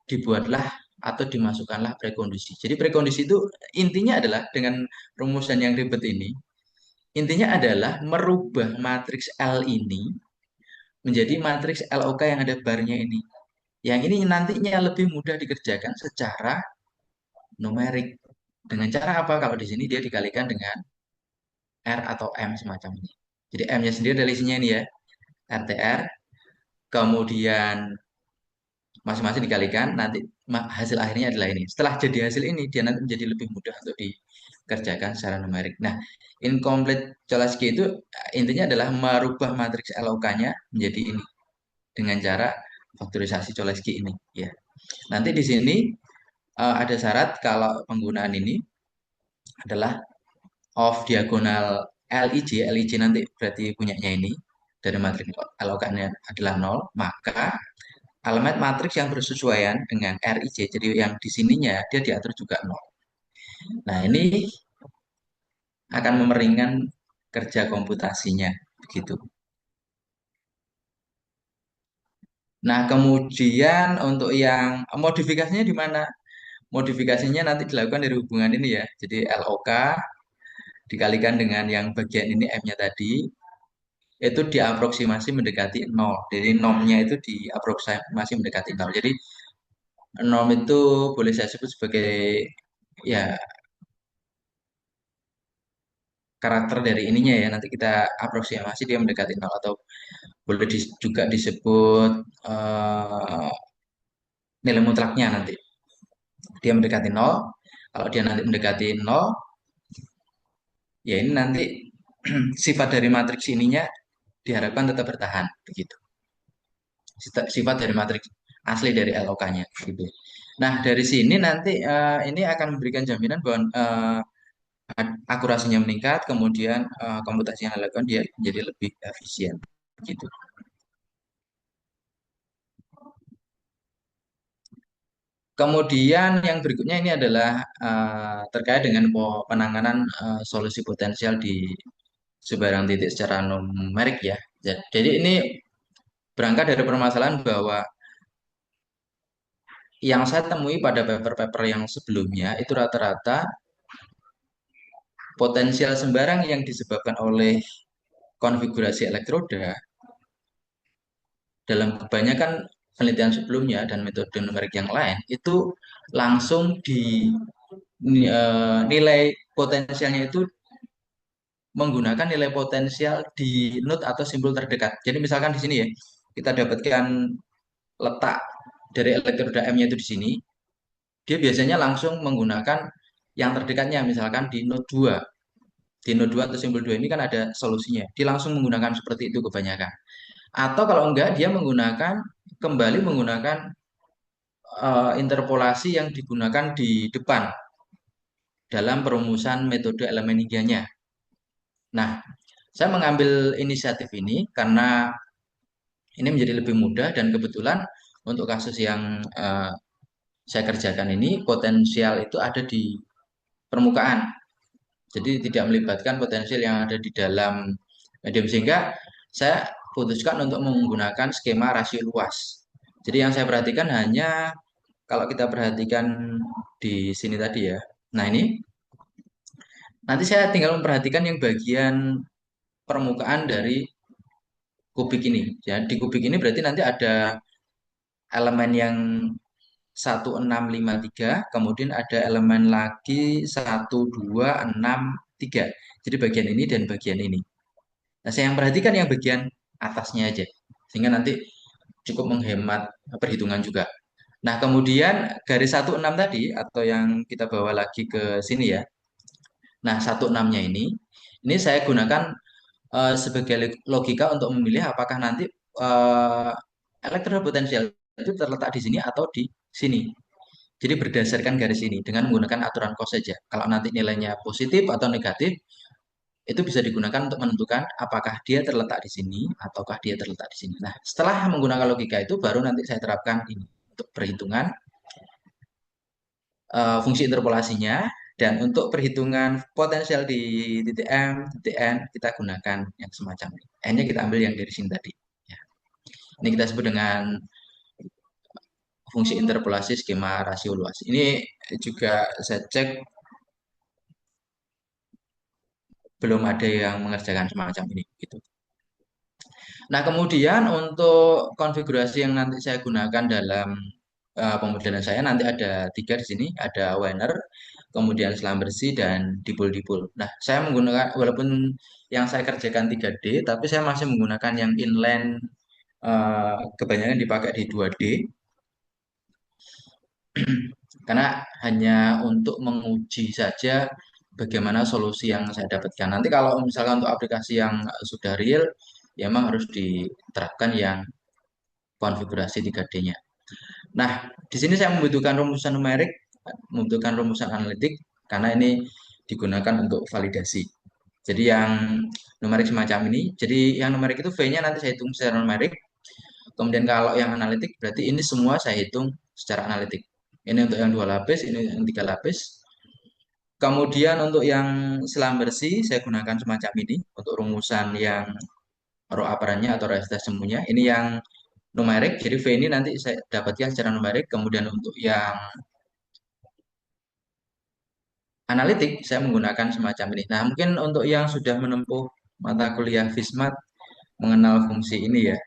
dibuatlah atau dimasukkanlah prekondisi. Jadi prekondisi itu intinya adalah dengan rumusan yang ribet ini, intinya adalah merubah matriks L ini menjadi matriks LOK yang ada barnya ini. Yang ini nantinya lebih mudah dikerjakan secara numerik. Dengan cara apa? Kalau di sini dia dikalikan dengan R atau M semacam ini. Jadi M-nya sendiri dari isinya ini ya, RTR, kemudian masing-masing dikalikan, nanti hasil akhirnya adalah ini. Setelah jadi hasil ini, dia nanti menjadi lebih mudah untuk dikerjakan secara numerik. Nah, incomplete Cholesky itu intinya adalah merubah matriks LOK-nya menjadi ini dengan cara faktorisasi Cholesky ini. Ya, nanti di sini ada syarat kalau penggunaan ini adalah of diagonal LIJ, LIJ nanti berarti punyanya ini dari matriks LOK-nya adalah nol, maka elemen matriks yang bersesuaian dengan RIJ, jadi yang di sininya dia diatur juga nol. Nah, ini akan memeringan kerja komputasinya, begitu. Nah, kemudian untuk yang modifikasinya di mana? Modifikasinya nanti dilakukan dari hubungan ini ya. Jadi LOK dikalikan dengan yang bagian ini M-nya tadi, itu diaproksimasi mendekati nol. Jadi nomnya itu diaproksimasi mendekati nol. Jadi nom itu boleh saya sebut sebagai ya karakter dari ininya ya. Nanti kita aproksimasi dia mendekati nol atau boleh juga disebut nilai mutlaknya nanti. Dia mendekati nol. Kalau dia nanti mendekati nol, ya ini nanti sifat dari matriks ininya diharapkan tetap bertahan begitu. Sifat dari matriks asli dari LOK-nya gitu. Nah, dari sini nanti ini akan memberikan jaminan bahwa akurasinya meningkat, kemudian komputasi yang dilakukan dia menjadi lebih efisien gitu. Kemudian yang berikutnya ini adalah terkait dengan penanganan solusi potensial di sebarang titik secara numerik ya. Jadi ini berangkat dari permasalahan bahwa yang saya temui pada paper-paper yang sebelumnya itu rata-rata potensial sembarang yang disebabkan oleh konfigurasi elektroda dalam kebanyakan penelitian sebelumnya dan metode numerik yang lain itu langsung di nilai potensialnya itu menggunakan nilai potensial di node atau simbol terdekat. Jadi misalkan di sini ya, kita dapatkan letak dari elektroda M-nya itu di sini, dia biasanya langsung menggunakan yang terdekatnya, misalkan di node 2. Di node 2 atau simbol 2 ini kan ada solusinya. Dia langsung menggunakan seperti itu kebanyakan. Atau kalau enggak, dia kembali menggunakan interpolasi yang digunakan di depan dalam perumusan metode elemen hingganya. Nah, saya mengambil inisiatif ini karena ini menjadi lebih mudah dan kebetulan untuk kasus yang saya kerjakan ini potensial itu ada di permukaan. Jadi tidak melibatkan potensial yang ada di dalam medium sehingga saya putuskan untuk menggunakan skema rasio luas. Jadi yang saya perhatikan hanya kalau kita perhatikan di sini tadi ya. Nah, ini nanti saya tinggal memperhatikan yang bagian permukaan dari kubik ini. Ya, di kubik ini berarti nanti ada elemen yang 1653, kemudian ada elemen lagi 1263. Jadi bagian ini dan bagian ini. Nah, saya yang perhatikan yang bagian atasnya aja. Sehingga nanti cukup menghemat perhitungan juga. Nah, kemudian garis 16 tadi atau yang kita bawa lagi ke sini ya. Nah, 16-nya ini saya gunakan sebagai logika untuk memilih apakah nanti uh, elektron potensial itu terletak di sini atau di sini. Jadi berdasarkan garis ini dengan menggunakan aturan cos saja. Kalau nanti nilainya positif atau negatif, itu bisa digunakan untuk menentukan apakah dia terletak di sini ataukah dia terletak di sini. Nah, setelah menggunakan logika itu baru nanti saya terapkan ini untuk perhitungan fungsi interpolasinya, dan untuk perhitungan potensial di titik M, titik N, kita gunakan yang semacam ini. N-nya kita ambil yang dari sini tadi. Ya. Ini kita sebut dengan fungsi interpolasi skema rasio luas. Ini juga saya cek belum ada yang mengerjakan semacam ini. Gitu. Nah, kemudian untuk konfigurasi yang nanti saya gunakan dalam pemodelan saya nanti ada tiga di sini, ada Wener, kemudian selam bersih dan dipol-dipol. Nah, saya menggunakan walaupun yang saya kerjakan 3D, tapi saya masih menggunakan yang inline kebanyakan dipakai di 2D karena hanya untuk menguji saja bagaimana solusi yang saya dapatkan. Nanti kalau misalkan untuk aplikasi yang sudah real, ya memang harus diterapkan yang konfigurasi 3D-nya. Nah, di sini saya membutuhkan rumusan numerik, membutuhkan rumusan analitik, karena ini digunakan untuk validasi. Jadi yang numerik semacam ini, jadi yang numerik itu V-nya nanti saya hitung secara numerik, kemudian kalau yang analitik berarti ini semua saya hitung secara analitik. Ini untuk yang dua lapis, ini yang tiga lapis. Kemudian untuk yang selam bersih, saya gunakan semacam ini untuk rumusan yang row aparannya atau resistance semuanya. Ini yang numerik, jadi V ini nanti saya dapatkan secara numerik. Kemudian untuk yang analitik, saya menggunakan semacam ini. Nah, mungkin untuk yang sudah menempuh mata kuliah FISMAT, mengenal fungsi ini ya.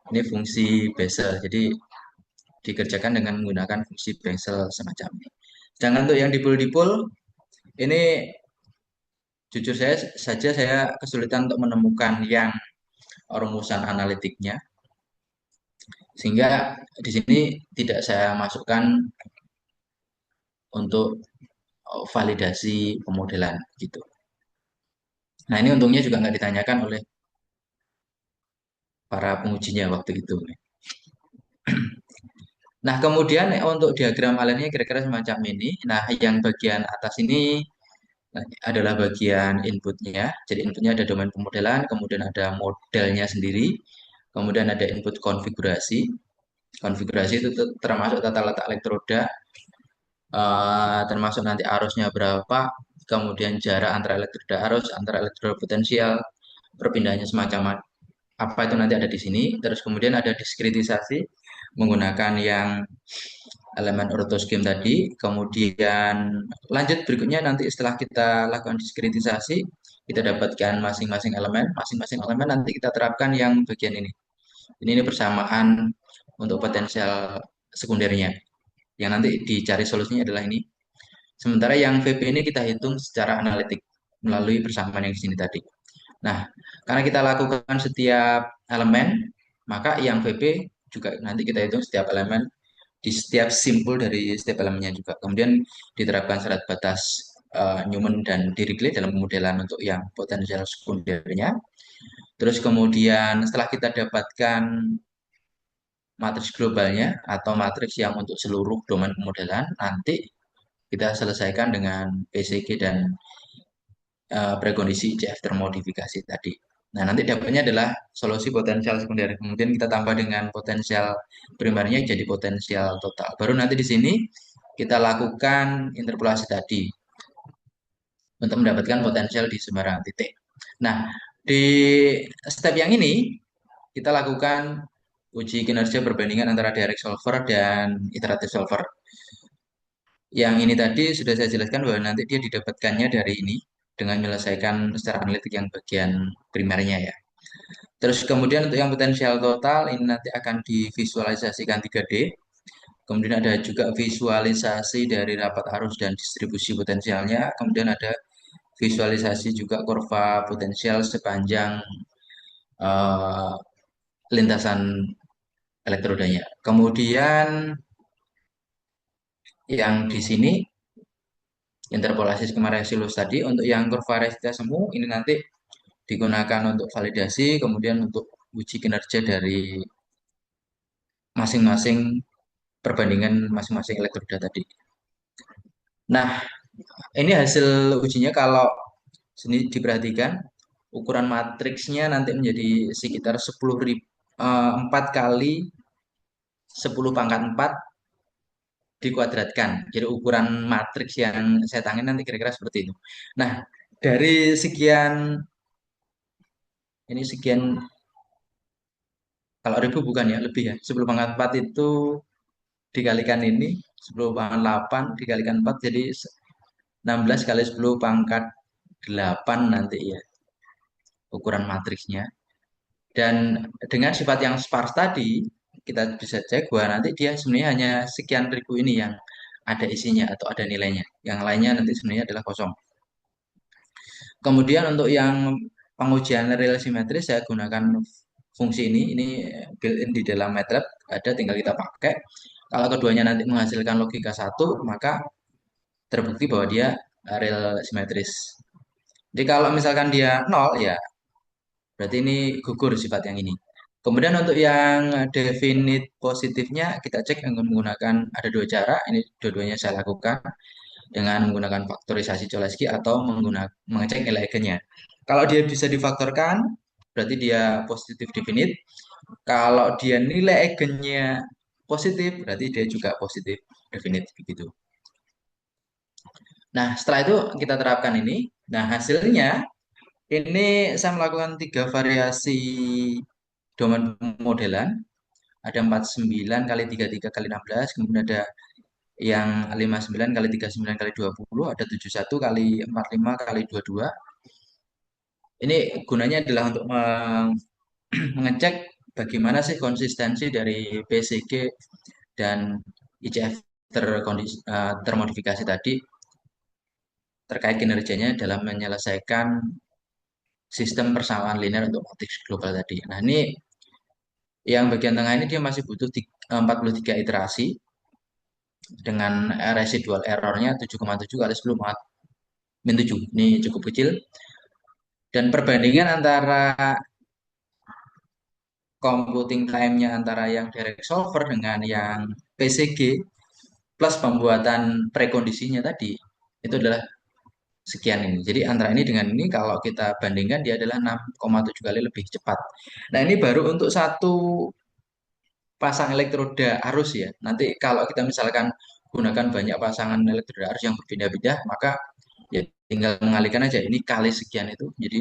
Ini fungsi Bessel, jadi dikerjakan dengan menggunakan fungsi Bessel semacam ini. Sedangkan untuk yang dipol-dipol, ini jujur saja saya kesulitan untuk menemukan yang rumusan analitiknya, sehingga di sini tidak saya masukkan untuk validasi pemodelan gitu. Nah, ini untungnya juga nggak ditanyakan oleh para pengujinya waktu itu. Nah, kemudian untuk diagram alinnya kira-kira semacam ini. Nah, yang bagian atas ini adalah bagian inputnya. Jadi inputnya ada domain pemodelan, kemudian ada modelnya sendiri, kemudian ada input konfigurasi. Konfigurasi itu termasuk tata letak elektroda, termasuk nanti arusnya berapa, kemudian jarak antara elektroda arus, antara elektroda potensial, perpindahannya semacam apa itu nanti ada di sini. Terus kemudian ada diskritisasi menggunakan yang elemen ortoskim tadi. Kemudian lanjut berikutnya nanti setelah kita lakukan diskritisasi, kita dapatkan masing-masing elemen nanti kita terapkan yang bagian ini. Ini persamaan untuk potensial sekundernya. Yang nanti dicari solusinya adalah ini. Sementara yang VP ini kita hitung secara analitik melalui persamaan yang di sini tadi. Nah, karena kita lakukan setiap elemen, maka yang VP juga nanti kita hitung setiap elemen di setiap simpul dari setiap elemennya juga. Kemudian diterapkan syarat batas Newman dan Dirichlet dalam pemodelan untuk yang potensial sekundernya. Terus kemudian setelah kita dapatkan matriks globalnya atau matriks yang untuk seluruh domain pemodelan, nanti kita selesaikan dengan PCG dan prekondisi CF termodifikasi tadi. Nah, nanti dapatnya adalah solusi potensial sekunder. Kemudian kita tambah dengan potensial primernya jadi potensial total. Baru nanti di sini kita lakukan interpolasi tadi untuk mendapatkan potensial di sembarang titik. Nah, di step yang ini kita lakukan uji kinerja perbandingan antara direct solver dan iteratif solver. Yang ini tadi sudah saya jelaskan bahwa nanti dia didapatkannya dari ini dengan menyelesaikan secara analitik yang bagian primernya ya. Terus kemudian untuk yang potensial total ini nanti akan divisualisasikan 3D. Kemudian ada juga visualisasi dari rapat arus dan distribusi potensialnya. Kemudian ada visualisasi juga kurva potensial sepanjang uh, lintasan elektrodanya. Kemudian yang di sini interpolasi skema Resilus tadi untuk yang kurva resistance semu ini nanti digunakan untuk validasi, kemudian untuk uji kinerja dari masing-masing perbandingan masing-masing elektroda tadi. Nah, ini hasil ujinya kalau sini diperhatikan ukuran matriksnya nanti menjadi sekitar 4 kali 10 pangkat 4 dikuadratkan. Jadi ukuran matriks yang saya tangin nanti kira-kira seperti itu. Nah, dari sekian, ini sekian, kalau ribu bukan ya, lebih ya. 10 pangkat 4 itu dikalikan ini, 10 pangkat 8 dikalikan 4, jadi 16 kali 10 pangkat 8 nanti ya, ukuran matriksnya. Dan dengan sifat yang sparse tadi, kita bisa cek bahwa nanti dia sebenarnya hanya sekian ribu ini yang ada isinya atau ada nilainya. Yang lainnya nanti sebenarnya adalah kosong. Kemudian untuk yang pengujian real simetris saya gunakan fungsi ini. Ini built-in di dalam MATLAB ada, tinggal kita pakai. Kalau keduanya nanti menghasilkan logika satu, maka terbukti bahwa dia real simetris. Jadi kalau misalkan dia nol, ya berarti ini gugur sifat yang ini. Kemudian untuk yang definite positifnya kita cek dengan menggunakan ada dua cara. Ini dua-duanya saya lakukan dengan menggunakan faktorisasi Cholesky atau mengecek nilai eigennya. Kalau dia bisa difaktorkan, berarti dia positif definite. Kalau dia nilai eigennya positif, berarti dia juga positif definite begitu. Nah, setelah itu kita terapkan ini. Nah, hasilnya ini saya melakukan tiga variasi domain pemodelan. Ada 49 kali 33 kali 16, kemudian ada yang 59 kali 39 kali 20, ada 71 kali 45 kali 22. Ini gunanya adalah untuk mengecek bagaimana sih konsistensi dari PCG dan ICF termodifikasi tadi terkait kinerjanya dalam menyelesaikan sistem persamaan linear untuk matriks global tadi. Nah, ini yang bagian tengah ini dia masih butuh 43 iterasi dengan residual errornya 7,7 kali 10 min 7. Ini cukup kecil. Dan perbandingan antara computing time-nya antara yang direct solver dengan yang PCG plus pembuatan prekondisinya tadi itu adalah sekian ini. Jadi antara ini dengan ini kalau kita bandingkan dia adalah 6,7 kali lebih cepat. Nah, ini baru untuk satu pasang elektroda arus ya. Nanti kalau kita misalkan gunakan banyak pasangan elektroda arus yang berbeda-beda, maka ya tinggal mengalihkan aja. Ini kali sekian itu, jadi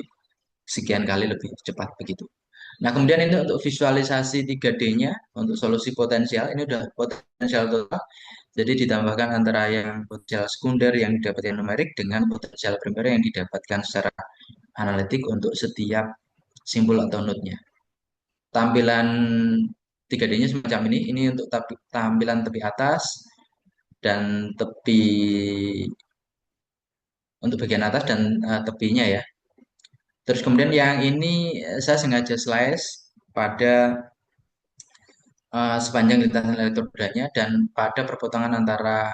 sekian kali lebih cepat begitu. Nah, kemudian ini untuk visualisasi 3D-nya, untuk solusi potensial, ini udah potensial total. Jadi ditambahkan antara yang potensial sekunder yang didapatkan numerik dengan potensial primer yang didapatkan secara analitik untuk setiap simbol atau node-nya. Tampilan 3D-nya semacam ini. Ini untuk tampilan tepi atas dan tepi untuk bagian atas dan tepinya ya. Terus kemudian yang ini saya sengaja slice pada sepanjang lintasan elektrodanya dan pada perpotongan antara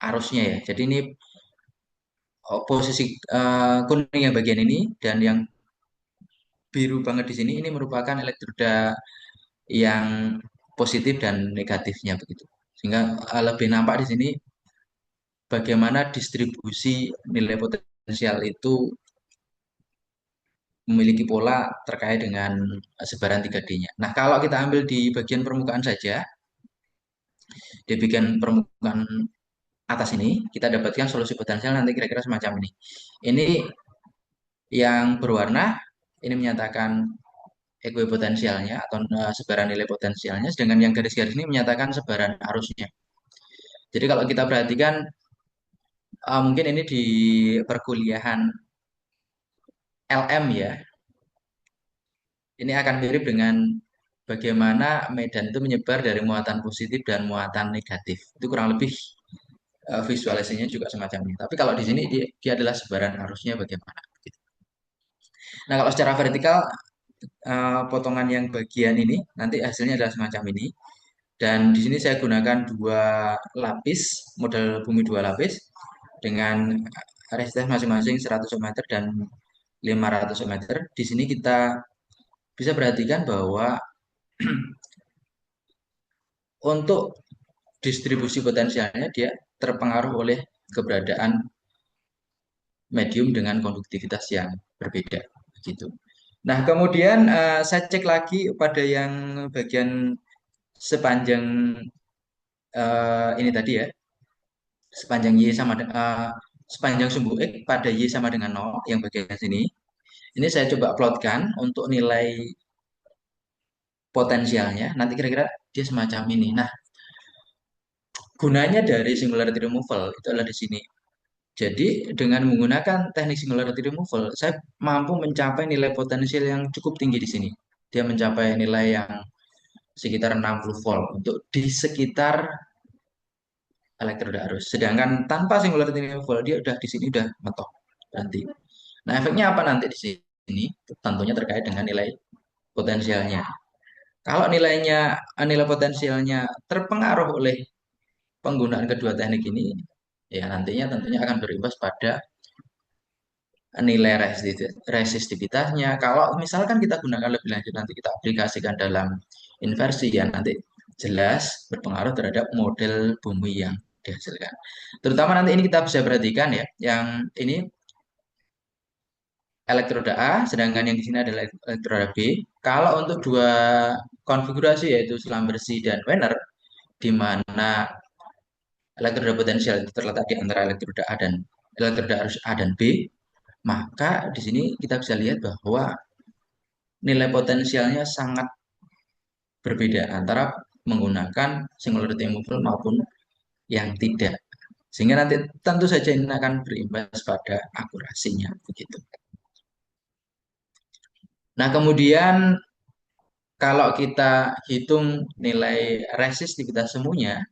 arusnya ya. Jadi ini posisi kuning yang bagian ini dan yang biru banget di sini ini merupakan elektroda yang positif dan negatifnya begitu. Sehingga lebih nampak di sini bagaimana distribusi nilai potensial itu memiliki pola terkait dengan sebaran 3D-nya. Nah, kalau kita ambil di bagian permukaan saja, di bagian permukaan atas ini, kita dapatkan solusi potensial nanti kira-kira semacam ini. Ini yang berwarna, ini menyatakan ekuipotensialnya atau sebaran nilai potensialnya, sedangkan yang garis-garis ini menyatakan sebaran arusnya. Jadi kalau kita perhatikan, mungkin ini di perkuliahan LM ya, ini akan mirip dengan bagaimana medan itu menyebar dari muatan positif dan muatan negatif. Itu kurang lebih visualisasinya juga semacam ini. Tapi kalau di sini dia adalah sebaran arusnya bagaimana. Nah, kalau secara vertikal, potongan yang bagian ini nanti hasilnya adalah semacam ini. Dan di sini saya gunakan dua lapis, model bumi dua lapis dengan resistance masing-masing 100 ohm dan 500 ohm. Di sini kita bisa perhatikan bahwa untuk distribusi potensialnya dia terpengaruh oleh keberadaan medium dengan konduktivitas yang berbeda gitu. Nah, kemudian saya cek lagi pada yang bagian sepanjang ini tadi ya, sepanjang Y sama sepanjang sumbu X pada Y sama dengan 0 yang bagian sini. Ini saya coba plotkan untuk nilai potensialnya. Nanti kira-kira dia semacam ini. Nah, gunanya dari singularity removal itu adalah di sini. Jadi dengan menggunakan teknik singularity removal, saya mampu mencapai nilai potensial yang cukup tinggi di sini. Dia mencapai nilai yang sekitar 60 volt untuk di sekitar elektroda arus. Sedangkan tanpa singularity removal, dia udah di sini udah mentok berhenti. Nah, efeknya apa nanti di sini? Tentunya terkait dengan nilai potensialnya. Kalau nilai potensialnya terpengaruh oleh penggunaan kedua teknik ini, ya nantinya tentunya akan berimbas pada nilai resistivitasnya. Kalau misalkan kita gunakan lebih lanjut, nanti kita aplikasikan dalam inversi, ya nanti jelas berpengaruh terhadap model bumi yang dihasilkan. Terutama nanti ini kita bisa perhatikan ya, yang ini elektroda A, sedangkan yang di sini adalah elektroda B. Kalau untuk dua konfigurasi yaitu selam bersih dan Wener, di mana elektroda potensial itu terletak di antara elektroda A dan elektroda arus A dan B, maka di sini kita bisa lihat bahwa nilai potensialnya sangat berbeda antara menggunakan singularity removal maupun yang tidak. Sehingga nanti tentu saja ini akan berimbas pada akurasinya begitu. Nah, kemudian kalau kita hitung nilai resistivitas semuanya,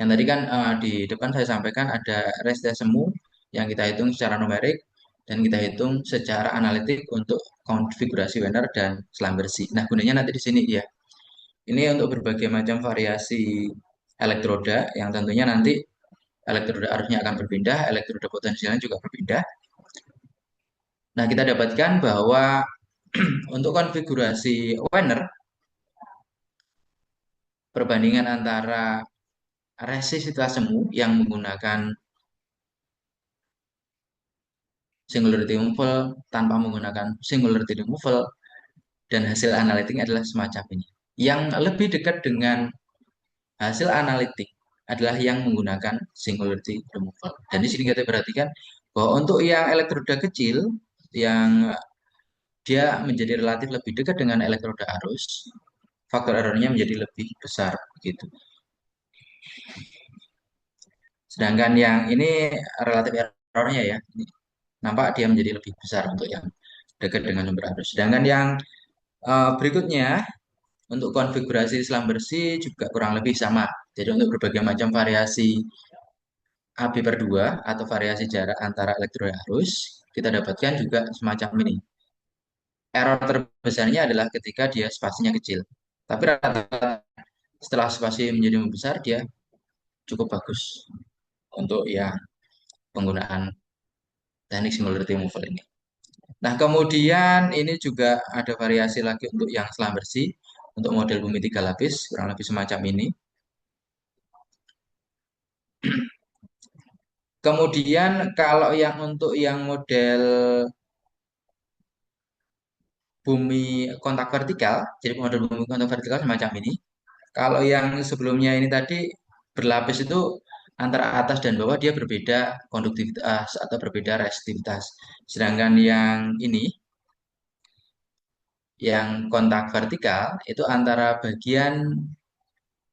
yang tadi kan di depan saya sampaikan ada resistivitas semu yang kita hitung secara numerik dan kita hitung secara analitik untuk konfigurasi Wener dan selang bersih. Nah, gunanya nanti di sini ya. Ini untuk berbagai macam variasi elektroda yang tentunya nanti elektroda arusnya akan berpindah, elektroda potensialnya juga berpindah. Nah, kita dapatkan bahwa untuk konfigurasi Wener, perbandingan antara resistivitas semu yang menggunakan singularity removal tanpa menggunakan singularity removal dan hasil analitiknya adalah semacam ini. Yang lebih dekat dengan hasil analitik adalah yang menggunakan singularity removal. Dan di sini kita perhatikan bahwa untuk yang elektroda kecil yang dia menjadi relatif lebih dekat dengan elektroda arus, faktor errornya menjadi lebih besar begitu. Sedangkan yang ini relatif errornya ya, nampak dia menjadi lebih besar untuk yang dekat dengan sumber arus. Sedangkan yang berikutnya untuk konfigurasi selang bersih juga kurang lebih sama. Jadi untuk berbagai macam variasi AB per 2 atau variasi jarak antara elektroda arus, kita dapatkan juga semacam ini. Error terbesarnya adalah ketika dia spasinya kecil. Tapi rata-rata setelah spasi menjadi membesar, dia cukup bagus untuk ya penggunaan teknik singularity removal ini. Nah, kemudian ini juga ada variasi lagi untuk yang selam bersih, untuk model bumi 3 lapis, kurang lebih semacam ini. Kemudian kalau yang untuk yang model bumi kontak vertikal, jadi model bumi kontak vertikal semacam ini. Kalau yang sebelumnya ini tadi berlapis itu antara atas dan bawah dia berbeda konduktivitas atau berbeda resistivitas. Sedangkan yang ini, yang kontak vertikal itu antara bagian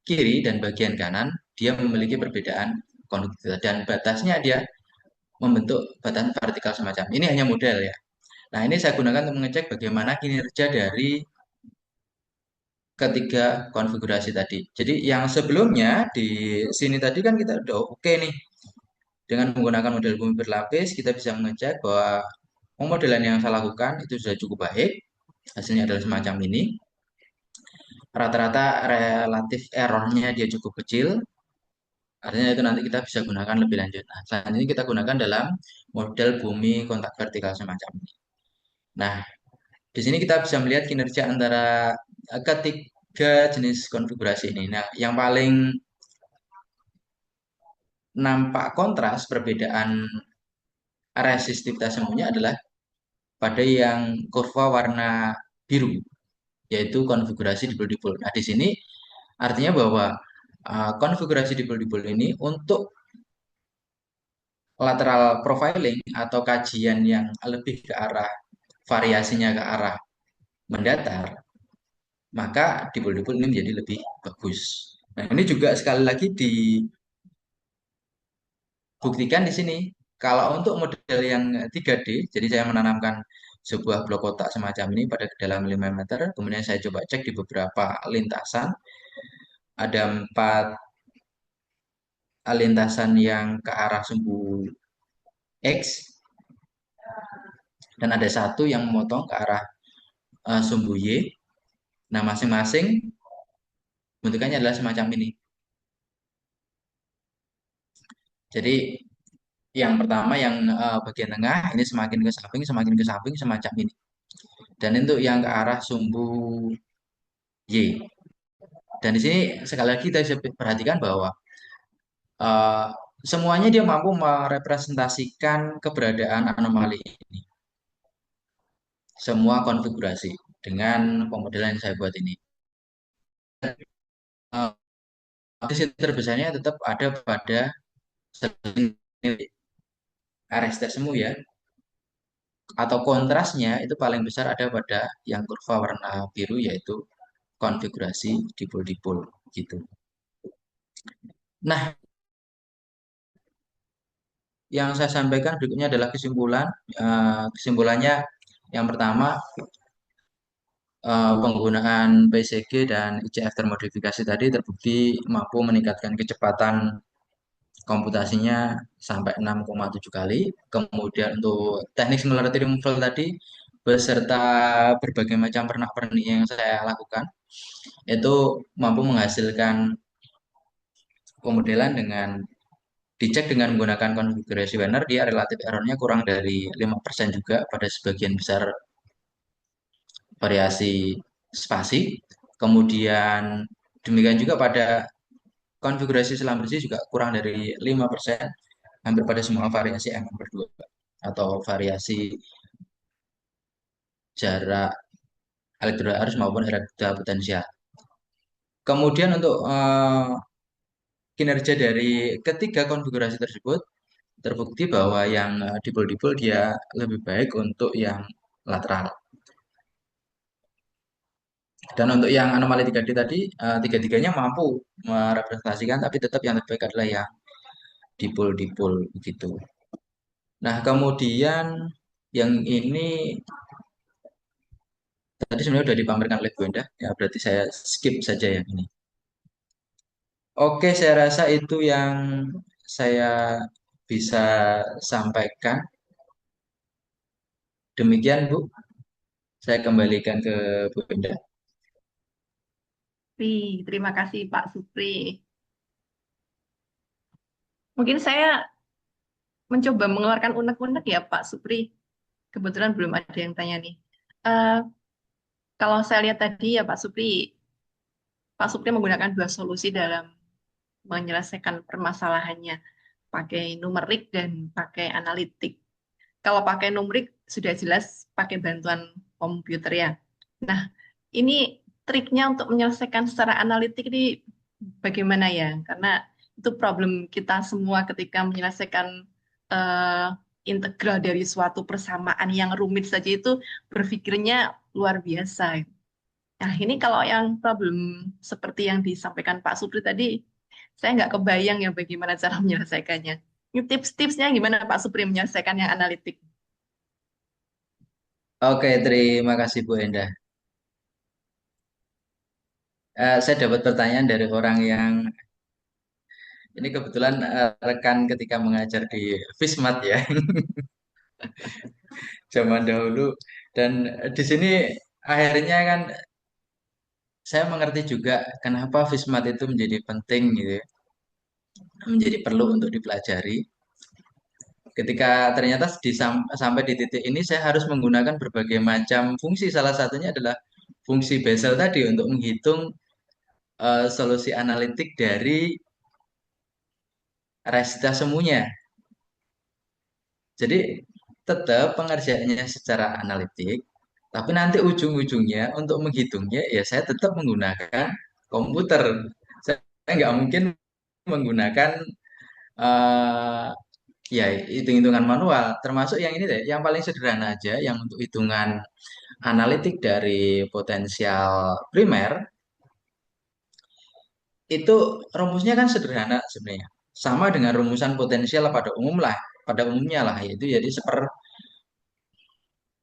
kiri dan bagian kanan dia memiliki perbedaan konduktivitas dan batasnya dia membentuk batasan vertikal semacam. Ini hanya model ya. Nah, ini saya gunakan untuk mengecek bagaimana kinerja dari ketiga konfigurasi tadi. Jadi yang sebelumnya di sini tadi kan kita udah oke nih. Dengan menggunakan model bumi berlapis, kita bisa mengecek bahwa pemodelan yang saya lakukan itu sudah cukup baik. Hasilnya adalah semacam ini. Rata-rata relatif errornya dia cukup kecil. Artinya itu nanti kita bisa gunakan lebih lanjut. Nah, selanjutnya kita gunakan dalam model bumi kontak vertikal semacam ini. Nah, di sini kita bisa melihat kinerja antara ketiga jenis konfigurasi ini. Nah, yang paling nampak kontras perbedaan resistivitas semuanya adalah pada yang kurva warna biru, yaitu konfigurasi dipol-dipol. Nah, di sini artinya bahwa konfigurasi dipol-dipol ini untuk lateral profiling atau kajian yang lebih ke arah variasinya ke arah mendatar, maka dipol-dipol ini menjadi lebih bagus. Nah, ini juga sekali lagi dibuktikan di sini. Kalau untuk model yang 3D, jadi saya menanamkan sebuah blok kotak semacam ini pada kedalaman 5 meter, kemudian saya coba cek di beberapa lintasan, ada 4 lintasan yang ke arah sumbu X, dan ada satu yang memotong ke arah sumbu Y. Nah, masing-masing bentukannya adalah semacam ini. Jadi yang pertama yang bagian tengah ini semakin ke samping semacam ini. Dan untuk yang ke arah sumbu Y. Dan di sini sekali lagi kita bisa perhatikan bahwa eh, semuanya dia mampu merepresentasikan keberadaan anomali ini. Semua konfigurasi dengan pemodelan yang saya buat ini. Eh, Sisi terbesarnya tetap ada pada RST semu ya, atau kontrasnya itu paling besar ada pada yang kurva warna biru, yaitu konfigurasi dipol-dipol gitu. Nah, yang saya sampaikan berikutnya adalah kesimpulan. Kesimpulannya yang pertama, penggunaan PCG dan ICF termodifikasi tadi terbukti mampu meningkatkan kecepatan komputasinya sampai 6,7 kali. Kemudian untuk teknik similarity removal tadi beserta berbagai macam pernak-pernik yang saya lakukan itu mampu menghasilkan pemodelan dengan dicek dengan menggunakan konfigurasi Werner, dia relatif errornya kurang dari 5% juga pada sebagian besar variasi spasi. Kemudian demikian juga pada konfigurasi selam bersih juga kurang dari 5%, hampir pada semua variasi MM berdua atau variasi jarak elektroda arus maupun elektroda potensial. Kemudian untuk kinerja dari ketiga konfigurasi tersebut terbukti bahwa yang dipol-dipol dia lebih baik untuk yang lateral. Dan untuk yang anomali 3D tadi, tiga-tiganya mampu merepresentasikan, tapi tetap yang terbaik adalah yang dipol-dipol begitu. Nah, kemudian yang ini tadi sebenarnya sudah dipamerkan oleh Bu Endah, ya berarti saya skip saja yang ini. Oke, saya rasa itu yang saya bisa sampaikan. Demikian, Bu. Saya kembalikan ke Bu Endah. Terima kasih Pak Supri. Mungkin saya mencoba mengeluarkan unek-unek ya Pak Supri. Kebetulan belum ada yang tanya nih. Eh, Kalau saya lihat tadi ya Pak Supri menggunakan dua solusi dalam menyelesaikan permasalahannya. Pakai numerik dan pakai analitik. Kalau pakai numerik sudah jelas pakai bantuan komputer ya. Nah, ini triknya untuk menyelesaikan secara analitik ini bagaimana ya? Karena itu problem kita semua ketika menyelesaikan eh, integral dari suatu persamaan yang rumit saja itu berpikirnya luar biasa. Nah, ini kalau yang problem seperti yang disampaikan Pak Supri tadi, saya nggak kebayang ya bagaimana cara menyelesaikannya. Ini tips-tipsnya gimana Pak Supri menyelesaikan yang analitik? Oke, terima kasih Bu Endah. Saya dapat pertanyaan dari orang yang ini kebetulan rekan ketika mengajar di Fismat ya, zaman dahulu. Dan di sini akhirnya kan saya mengerti juga kenapa Fismat itu menjadi penting gitu ya, menjadi perlu untuk dipelajari. Ketika ternyata sampai di titik ini saya harus menggunakan berbagai macam fungsi. Salah satunya adalah fungsi Bessel tadi untuk menghitung solusi analitik dari resitas semuanya. Jadi tetap pengerjaannya secara analitik, tapi nanti ujung-ujungnya untuk menghitungnya ya saya tetap menggunakan komputer. Saya nggak mungkin menggunakan eh, ya hitung-hitungan manual. Termasuk yang ini deh, yang paling sederhana aja, yang untuk hitungan analitik dari potensial primer itu rumusnya kan sederhana sebenarnya. Sama dengan rumusan potensial pada umumnya lah, yaitu jadi seper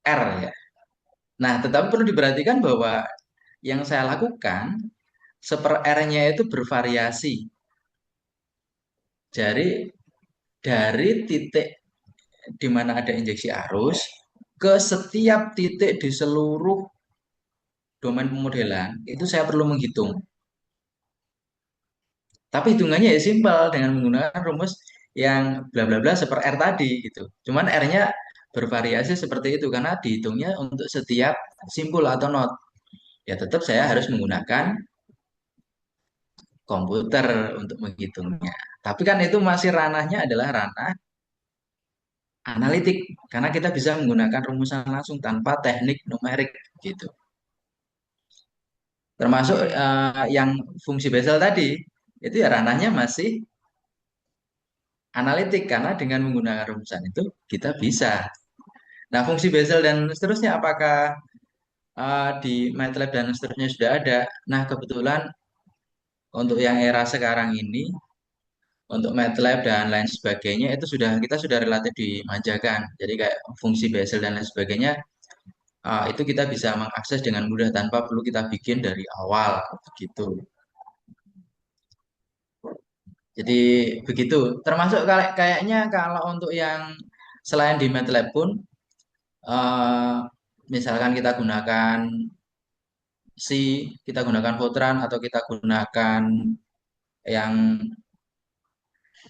R ya. Nah, tetapi perlu diperhatikan bahwa yang saya lakukan seper R-nya itu bervariasi. Jadi dari titik di mana ada injeksi arus ke setiap titik di seluruh domain pemodelan itu saya perlu menghitung. Tapi hitungannya ya simpel dengan menggunakan rumus yang bla bla bla seper R tadi gitu. Cuman R-nya bervariasi seperti itu karena dihitungnya untuk setiap simpul atau not. Ya tetap saya harus menggunakan komputer untuk menghitungnya. Tapi kan itu masih ranahnya adalah ranah analitik karena kita bisa menggunakan rumusan langsung tanpa teknik numerik gitu. Termasuk Oke. yang fungsi Bessel tadi itu ya ranahnya masih analitik karena dengan menggunakan rumusan itu kita bisa. Nah, fungsi Bessel dan seterusnya apakah di MATLAB dan seterusnya sudah ada? Nah, kebetulan untuk yang era sekarang ini untuk MATLAB dan lain sebagainya itu kita sudah relatif dimanjakan. Jadi kayak fungsi Bessel dan lain sebagainya itu kita bisa mengakses dengan mudah tanpa perlu kita bikin dari awal begitu. Jadi begitu. Termasuk kayaknya kalau untuk yang selain di MATLAB pun eh, misalkan kita gunakan C, kita gunakan Fortran atau kita gunakan yang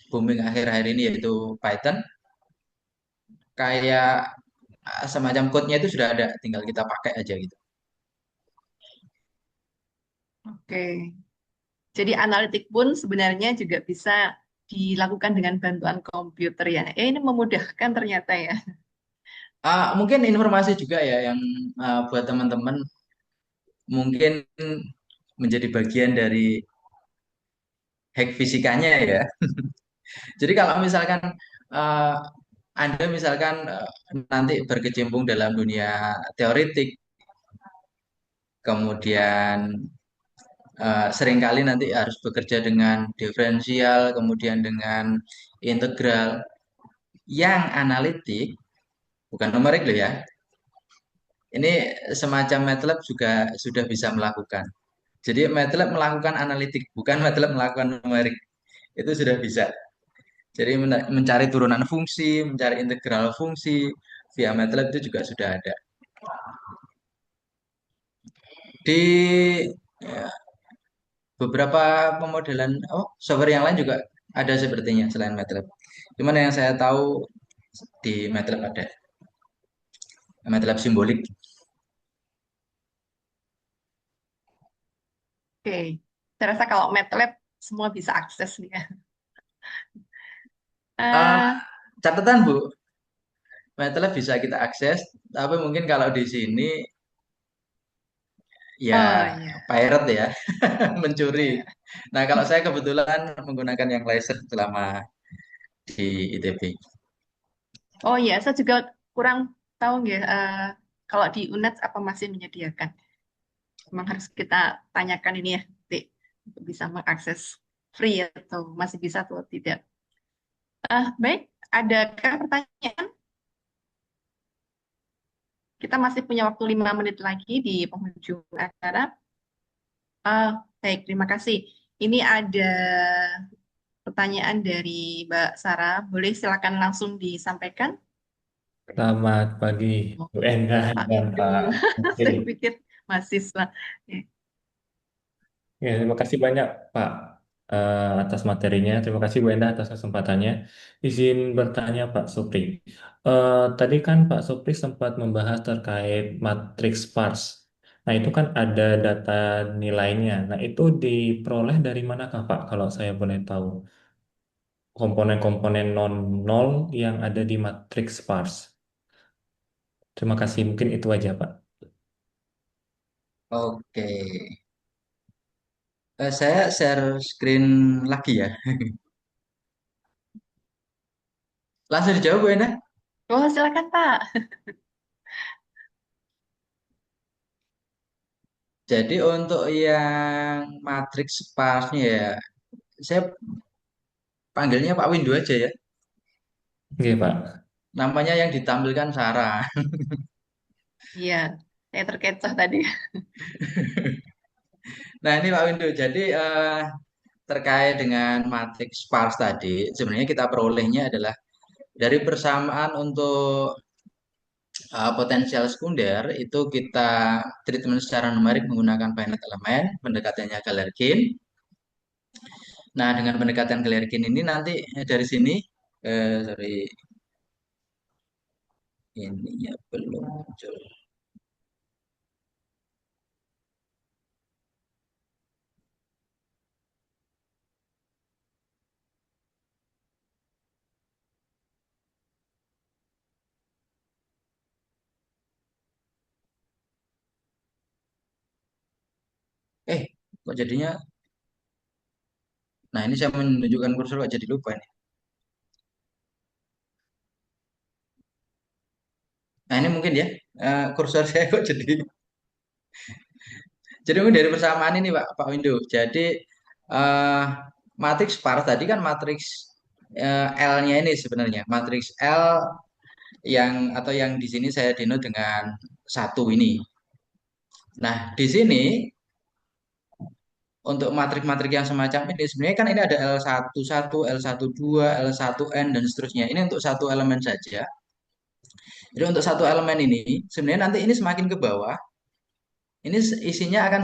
booming akhir-akhir ini yaitu Python, kayak semacam code-nya itu sudah ada, tinggal kita pakai aja gitu. Oke. Jadi analitik pun sebenarnya juga bisa dilakukan dengan bantuan komputer ya. Ini memudahkan ternyata ya. Mungkin informasi juga ya yang buat teman-teman mungkin menjadi bagian dari hack fisikanya ya. Jadi kalau misalkan uh, Anda misalkan nanti berkecimpung dalam dunia teoritik, kemudian seringkali nanti harus bekerja dengan diferensial, kemudian dengan integral, yang analitik, bukan numerik loh ya. Ini semacam MATLAB juga sudah bisa melakukan. Jadi MATLAB melakukan analitik, bukan MATLAB melakukan numerik. Itu sudah bisa. Jadi mencari turunan fungsi, mencari integral fungsi via MATLAB itu juga sudah ada. Di ya, beberapa pemodelan, software yang lain juga ada sepertinya selain MATLAB. Cuman yang saya tahu di MATLAB ada, MATLAB simbolik. Oke. Saya rasa kalau MATLAB semua bisa akses nih ya. Eh, Eh, Catatan Bu, MATLAB bisa kita akses, tapi mungkin kalau di sini ya oh iya. pirate ya, mencuri. Iya. Nah, kalau saya kebetulan menggunakan yang license selama di ITB. Oh iya, saya juga kurang tahu ya. Kalau di UNED apa masih menyediakan? Memang harus kita tanyakan ini ya, nanti untuk bisa mengakses free atau masih bisa atau tidak. Baik, adakah pertanyaan? Kita masih punya waktu 5 menit lagi di penghujung acara. Baik, terima kasih. Ini ada pertanyaan dari Mbak Sarah. Boleh silakan langsung disampaikan. Selamat pagi, Bu Endah Pak dan Windu, Pak Menteri. saya pikir mahasiswa. Ya. Ya, terima kasih banyak Pak atas materinya. Terima kasih Bu Endah atas kesempatannya. Izin bertanya Pak Supri. Tadi kan Pak Supri sempat membahas terkait matriks sparse. Nah, itu kan ada data nilainya. Nah, itu diperoleh dari manakah Pak kalau saya boleh tahu? Komponen-komponen non-nol yang ada di matriks sparse. Terima kasih. Mungkin itu aja Pak. Oke. Saya share screen lagi ya. Langsung dijawab Bu Ena. Oh, silakan Pak. Jadi untuk yang matriks sparsnya ya, saya panggilnya Pak Windu aja ya. Oke, Pak. Namanya yang ditampilkan Sarah. Iya, saya terkecoh tadi. Nah ini Pak Windu, jadi terkait dengan matriks spars tadi, sebenarnya kita perolehnya adalah dari persamaan untuk potensial sekunder itu kita treatment secara numerik menggunakan finite element, pendekatannya Galerkin. Nah dengan pendekatan Galerkin ini nanti dari sini, sorry, ini ya belum muncul. Eh, kok jadinya? Nah ini saya menunjukkan kursor kok jadi lupa ini. Nah ini mungkin ya, kursor saya kok jadi mungkin dari persamaan ini Pak Windu. Jadi eh matriks par tadi kan matriks L-nya ini sebenarnya matriks L yang atau yang di sini saya denote dengan satu ini. Nah, di sini untuk matrik-matrik yang semacam ini sebenarnya kan ini ada L11, L12, L1N dan seterusnya. Ini untuk satu elemen saja. Jadi untuk satu elemen ini sebenarnya nanti ini semakin ke bawah, ini isinya akan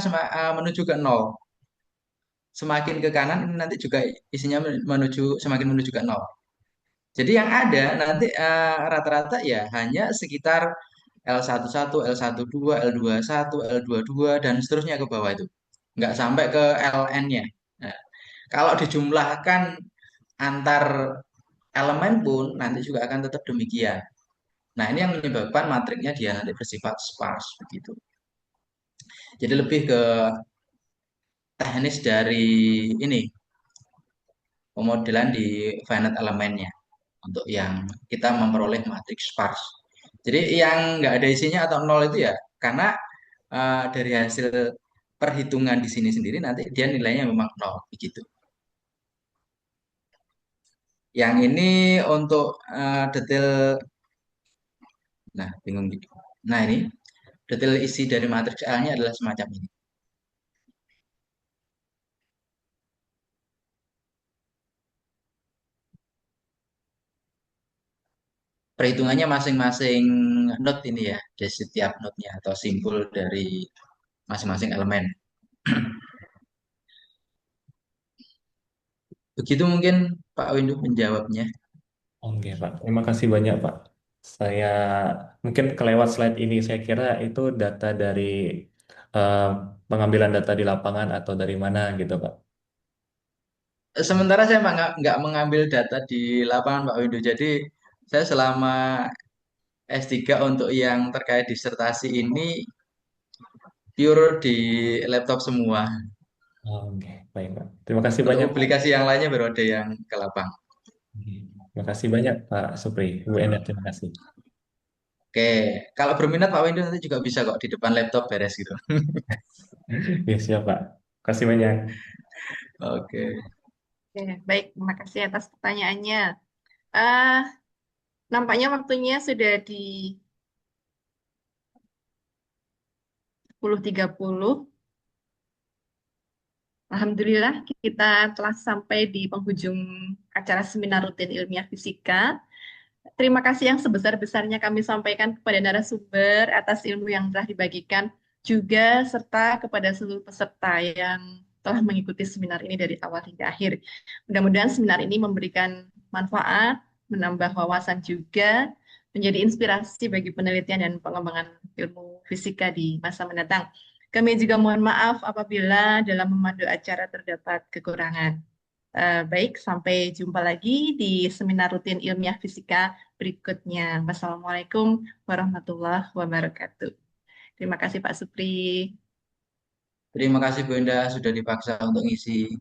menuju ke nol. Semakin ke kanan ini nanti juga isinya semakin menuju ke nol. Jadi yang ada nanti rata-rata ya hanya sekitar L11, L12, L21, L22 dan seterusnya ke bawah itu. Nggak sampai ke Ln-nya. Nah, kalau dijumlahkan antar elemen pun nanti juga akan tetap demikian. Nah, ini yang menyebabkan matriknya dia nanti bersifat sparse begitu. Jadi lebih ke teknis dari ini pemodelan di finite elemennya untuk yang kita memperoleh matriks sparse. Jadi yang nggak ada isinya atau nol itu ya karena dari hasil perhitungan di sini sendiri nanti dia nilainya memang nol begitu. Yang ini untuk detail, nah bingung gitu. Nah ini detail isi dari matriks L-nya adalah semacam ini. Perhitungannya masing-masing node ini ya, dari setiap node-nya atau simpul dari masing-masing elemen. Begitu mungkin Pak Windu menjawabnya. Oke, Pak. Terima kasih banyak, Pak. Saya mungkin kelewat slide ini. Saya kira itu data dari eh, pengambilan data di lapangan atau dari mana gitu, Pak. Sementara saya nggak mengambil data di lapangan Pak Windu. Jadi saya selama S3 untuk yang terkait disertasi ini pure di laptop semua. Oke, baik, Pak. Terima kasih Untuk banyak, Pak. publikasi yang lainnya baru ada yang ke lapang. Terima kasih banyak, Pak Supri. Bu Enda, terima kasih. Oke, kalau berminat Pak Windu nanti juga bisa kok di depan laptop beres gitu. Ya, siap, Pak. Terima kasih banyak. Oke. Oke, baik, terima kasih atas pertanyaannya. Ah, nampaknya waktunya sudah di 10.30. Alhamdulillah, kita telah sampai di penghujung acara seminar rutin ilmiah fisika. Terima kasih yang sebesar-besarnya kami sampaikan kepada narasumber atas ilmu yang telah dibagikan, juga serta kepada seluruh peserta yang telah mengikuti seminar ini dari awal hingga akhir. Mudah-mudahan seminar ini memberikan manfaat, menambah wawasan juga, menjadi inspirasi bagi penelitian dan pengembangan ilmu fisika di masa mendatang. Kami juga mohon maaf apabila dalam memandu acara terdapat kekurangan. Baik, sampai jumpa lagi di seminar rutin ilmiah fisika berikutnya. Wassalamualaikum warahmatullahi wabarakatuh. Terima kasih Pak Supri. Terima kasih Bu Indah sudah dipaksa untuk ngisi.